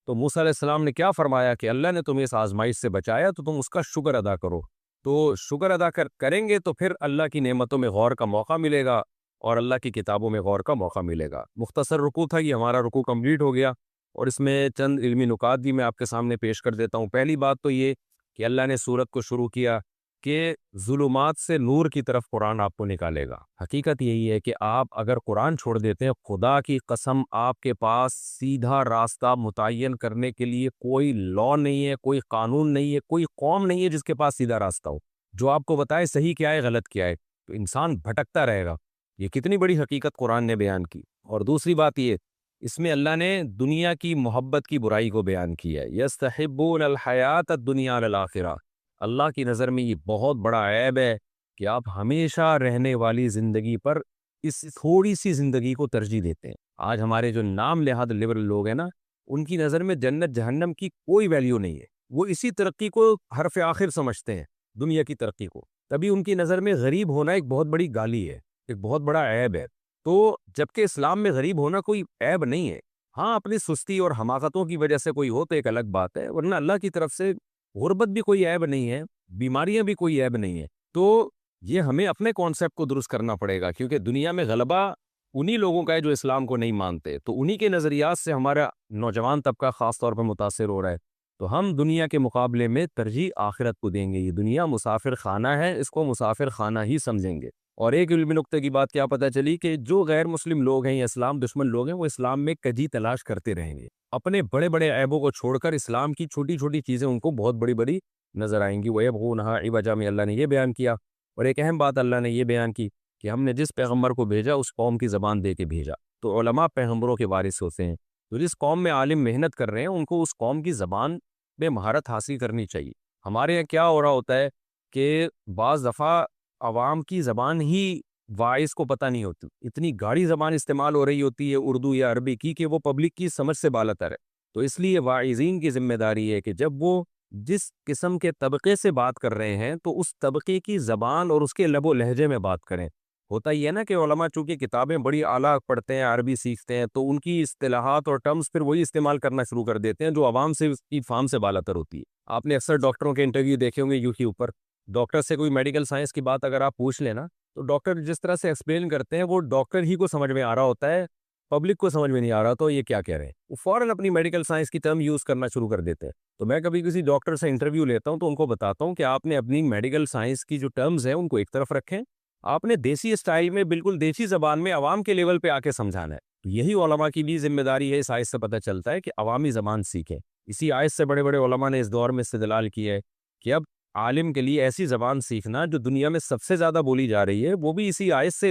تو موسیٰ علیہ السلام نے کیا فرمایا کہ اللہ نے تمہیں اس آزمائش سے بچایا تو تم اس کا شکر ادا کرو۔ تو شکر ادا کریں گے تو پھر اللہ کی نعمتوں میں غور کا موقع ملے گا اور اللہ کی کتابوں میں غور کا موقع ملے گا۔ مختصر رکوع تھا یہ، ہمارا رکوع کمپلیٹ ہو گیا اور اس میں چند علمی نکات بھی میں آپ کے سامنے پیش کر دیتا ہوں۔ پہلی بات تو یہ کہ اللہ نے سورت کو شروع کیا کہ ظلمات سے نور کی طرف قرآن آپ کو نکالے گا۔ حقیقت یہی ہے کہ آپ اگر قرآن چھوڑ دیتے ہیں، خدا کی قسم آپ کے پاس سیدھا راستہ متعین کرنے کے لیے کوئی لا نہیں ہے، کوئی قانون نہیں ہے، کوئی قوم نہیں ہے جس کے پاس سیدھا راستہ ہو جو آپ کو بتائے صحیح کیا ہے غلط کیا ہے۔ تو انسان بھٹکتا رہے گا۔ یہ کتنی بڑی حقیقت قرآن نے بیان کی۔ اور دوسری بات یہ، اس میں اللہ نے دنیا کی محبت کی برائی کو بیان کیا ہے۔ یستحبون الحیات الدنیا علی الآخرہ، اللہ کی نظر میں یہ بہت بڑا عیب ہے کہ آپ ہمیشہ رہنے والی زندگی پر اس تھوڑی سی زندگی کو ترجیح دیتے ہیں۔ آج ہمارے جو نام نہاد لبرل لوگ ہیں نا، ان کی نظر میں جنت جہنم کی کوئی ویلیو نہیں ہے۔ وہ اسی ترقی کو حرف آخر سمجھتے ہیں، دنیا کی ترقی کو۔ تبھی ان کی نظر میں غریب ہونا ایک بہت بڑی گالی ہے، ایک بہت بڑا عیب ہے۔ تو جبکہ اسلام میں غریب ہونا کوئی عیب نہیں ہے، ہاں اپنی سستی اور حماقتوں کی وجہ سے کوئی ہو تو ایک الگ بات ہے، ورنہ اللہ کی طرف سے غربت بھی کوئی عیب نہیں ہے۔ بیماریاں بھی کوئی عیب نہیں ہے. تو یہ ہمیں اپنے کانسیپٹ کو درست کرنا پڑے گا، کیونکہ دنیا میں غلبہ انہی لوگوں کا ہے جو اسلام کو نہیں مانتے. تو انہی کے نظریات سے ہمارا نوجوان طبقہ خاص طور پر متاثر ہو رہا ہے. تو ہم دنیا کے مقابلے میں ترجیح آخرت کو دیں گے. یہ دنیا مسافر خانہ ہے، اس کو مسافر خانہ ہی سمجھیں گے. اور ایک علمی نقطے کی بات کیا پتہ چلی کہ جو غیر مسلم لوگ ہیں یا اسلام دشمن لوگ ہیں، وہ اسلام میں کجی تلاش کرتے رہیں گے. اپنے بڑے بڑے عیبوں کو چھوڑ کر اسلام کی چھوٹی چھوٹی چیزیں ان کو بہت بڑی بڑی نظر آئیں گی. وَيَبْغُونَهَا عِوَجًا میں اللہ نے یہ بیان کیا. اور ایک اہم بات اللہ نے یہ بیان کی کہ ہم نے جس پیغمبر کو بھیجا اس قوم کی زبان دے کے بھیجا. تو علماء پیغمبروں کے وارث ہوتے ہیں. تو جس قوم میں عالم محنت کر رہے ہیں ان کو اس قوم کی زبان میں مہارت حاصل کرنی چاہیے. ہمارے یہاں کیا ہو رہا ہوتا ہے کہ بعض دفعہ عوام کی زبان ہی واعظ کو پتہ نہیں ہوتی. اتنی گاڑی زبان استعمال ہو رہی ہوتی ہے اردو یا عربی کی کہ وہ پبلک کی سمجھ سے بالاتر ہے. تو اس لیے واعظین کی ذمہ داری ہے کہ جب وہ جس قسم کے طبقے سے بات کر رہے ہیں تو اس طبقے کی زبان اور اس کے لب و لہجے میں بات کریں. ہوتا یہ ہے نا کہ علماء چونکہ کتابیں بڑی اعلیٰ پڑھتے ہیں، عربی سیکھتے ہیں، تو ان کی اصطلاحات اور ٹرمز پھر وہی استعمال کرنا شروع کر دیتے ہیں جو عوام سے اس کی فہم سے بالاتر ہوتی ہے. آپ نے اکثر ڈاکٹروں کے انٹرویو دیکھے ہوں گے یوٹیوب پر. ڈاکٹر سے کوئی میڈیکل سائنس کی بات اگر آپ پوچھ لیں نا تو ڈاکٹر جس طرح سے ایکسپلین کرتے ہیں وہ ڈاکٹر ہی کو سمجھ میں آ رہا ہوتا ہے، پبلک کو سمجھ میں نہیں آ رہا تو یہ کیا کہہ رہے ہیں. وہ فوراً اپنی میڈیکل سائنس کی ٹرم یوز کرنا شروع کر دیتے ہیں. تو میں کبھی کسی ڈاکٹر سے انٹرویو لیتا ہوں تو ان کو بتاتا ہوں کہ آپ نے اپنی میڈیکل سائنس کی جو ٹرمز ہیں ان کو ایک طرف رکھیں، آپ نے دیسی اسٹائل میں بالکل دیسی زبان میں عوام کے لیول پہ آ کے سمجھانا ہے. یہی علماء کی بھی ذمہ داری ہے. اس آیت سے پتہ چلتا ہے کہ عوامی زبان سیکھیں. اسی آیت سے بڑے بڑے علماء نے اس دور میں استدلال کیا ہے کہ اب عالم کے لیے ایسی زبان سیکھنا جو دنیا میں سب سے زیادہ بولی جا رہی ہے، وہ بھی اسی آیت سے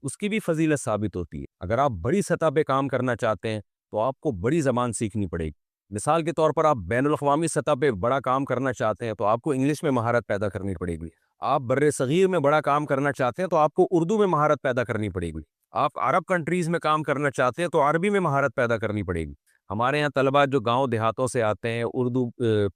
اس کی بھی فضیلت ثابت ہوتی ہے. اگر آپ بڑی سطح پہ کام کرنا چاہتے ہیں تو آپ کو بڑی زبان سیکھنی پڑے گی. مثال کے طور پر آپ بین الاقوامی سطح پہ بڑا کام کرنا چاہتے ہیں تو آپ کو انگلش میں مہارت پیدا کرنی پڑے گی. آپ بر صغیر میں بڑا کام کرنا چاہتے ہیں تو آپ کو اردو میں مہارت پیدا کرنی پڑے گی. آپ عرب کنٹریز میں کام کرنا چاہتے ہیں تو عربی میں مہارت پیدا کرنی پڑے گی. ہمارے یہاں طلباء جو گاؤں دیہاتوں سے آتے ہیں، اردو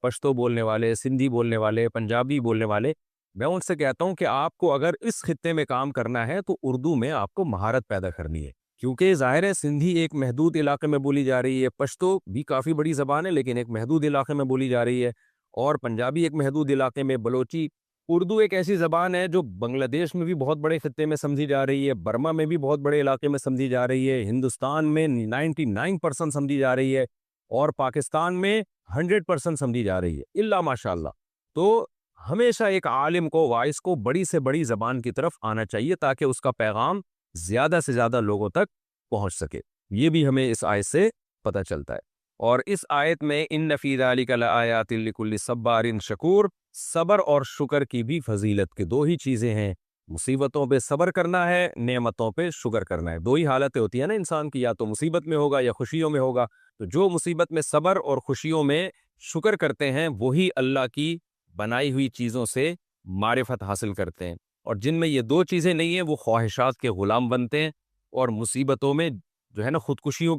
پشتو بولنے والے، سندھی بولنے والے، پنجابی بولنے والے، میں ان سے کہتا ہوں کہ آپ کو اگر اس خطے میں کام کرنا ہے تو اردو میں آپ کو مہارت پیدا کرنی ہے. کیونکہ ظاہر ہے سندھی ایک محدود علاقے میں بولی جا رہی ہے، پشتو بھی کافی بڑی زبان ہے لیکن ایک محدود علاقے میں بولی جا رہی ہے، اور پنجابی ایک محدود علاقے میں، بلوچی. اردو ایک ایسی زبان ہے جو بنگلہ دیش میں بھی بہت بڑے خطے میں سمجھی جا رہی ہے، برما میں بھی بہت بڑے علاقے میں سمجھی جا رہی ہے، ہندوستان میں 99% سمجھی جا رہی ہے، اور پاکستان میں 100% سمجھی جا رہی ہے الا ماشاء اللہ. تو ہمیشہ ایک عالم کو، واعظ کو بڑی سے بڑی زبان کی طرف آنا چاہیے تاکہ اس کا پیغام زیادہ سے زیادہ لوگوں تک پہنچ سکے. یہ بھی ہمیں اس آیت سے پتہ چلتا ہے. اور اس آیت میں ان فی ذلک لآیات لکل صبار شکور، صبر اور شکر کی بھی فضیلت کے دو ہی چیزیں ہیں. مصیبتوں پہ صبر کرنا ہے، نعمتوں پہ شکر کرنا ہے. دو ہی حالتیں ہوتی ہیں نا انسان کی، یا تو مصیبت میں ہوگا یا خوشیوں میں ہوگا. تو جو مصیبت میں صبر اور خوشیوں میں شکر کرتے ہیں وہی اللہ کی بنائی ہوئی چیزوں سے معرفت حاصل کرتے ہیں. اور جن میں یہ دو چیزیں نہیں ہیں وہ خواہشات کے غلام بنتے ہیں اور مصیبتوں میں جو ہے نا خودکشیوں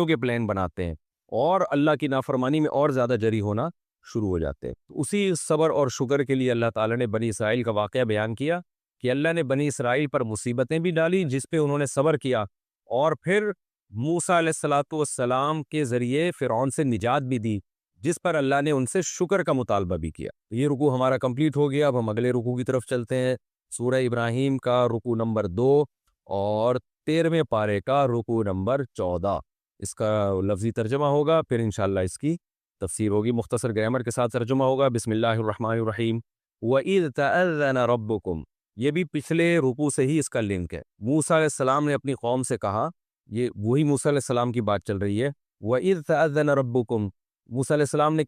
کے پلان بناتے ہیں اور اللہ کی نافرمانی میں اور زیادہ جری ہونا شروع ہو جاتے ہیں. اسی صبر اور شکر کے لیے اللہ تعالیٰ نے بنی اسرائیل کا واقعہ بیان کیا کہ اللہ نے بنی اسرائیل پر مصیبتیں بھی ڈالی جس پہ انہوں نے صبر کیا، اور پھر موسیٰ علیہ الصلوۃ والسلام کے ذریعے فرعون سے نجات بھی دی جس پر اللہ نے ان سے شکر کا مطالبہ بھی کیا. یہ رکوع ہمارا کمپلیٹ ہو گیا. اب ہم اگلے رکوع کی طرف چلتے ہیں. سورہ ابراہیم کا رکوع نمبر 2 اور 13ویں پارے کا رکوع نمبر 14. اس کا لفظی ترجمہ ہوگا، پھر انشاءاللہ اس کی تفسیر ہوگی. مختصر گرامر کے ساتھ ترجمہ ہوگا. بسم اللہ الرحمن الرحیم. وَإِذْ تَأَذَّنَ رَبُّكُمْ، یہ بھی پچھلے رکوع سے ہی اس کا لنک ہے. موسیٰ علیہ السلام نے اپنی قوم سے کہا، یہ وہی موسیٰ علیہ السلام کی بات چل رہی ہے. وَإِذْ تَأَذَّنَ رَبُّكُمْ، موسیٰ علیہ السلام نے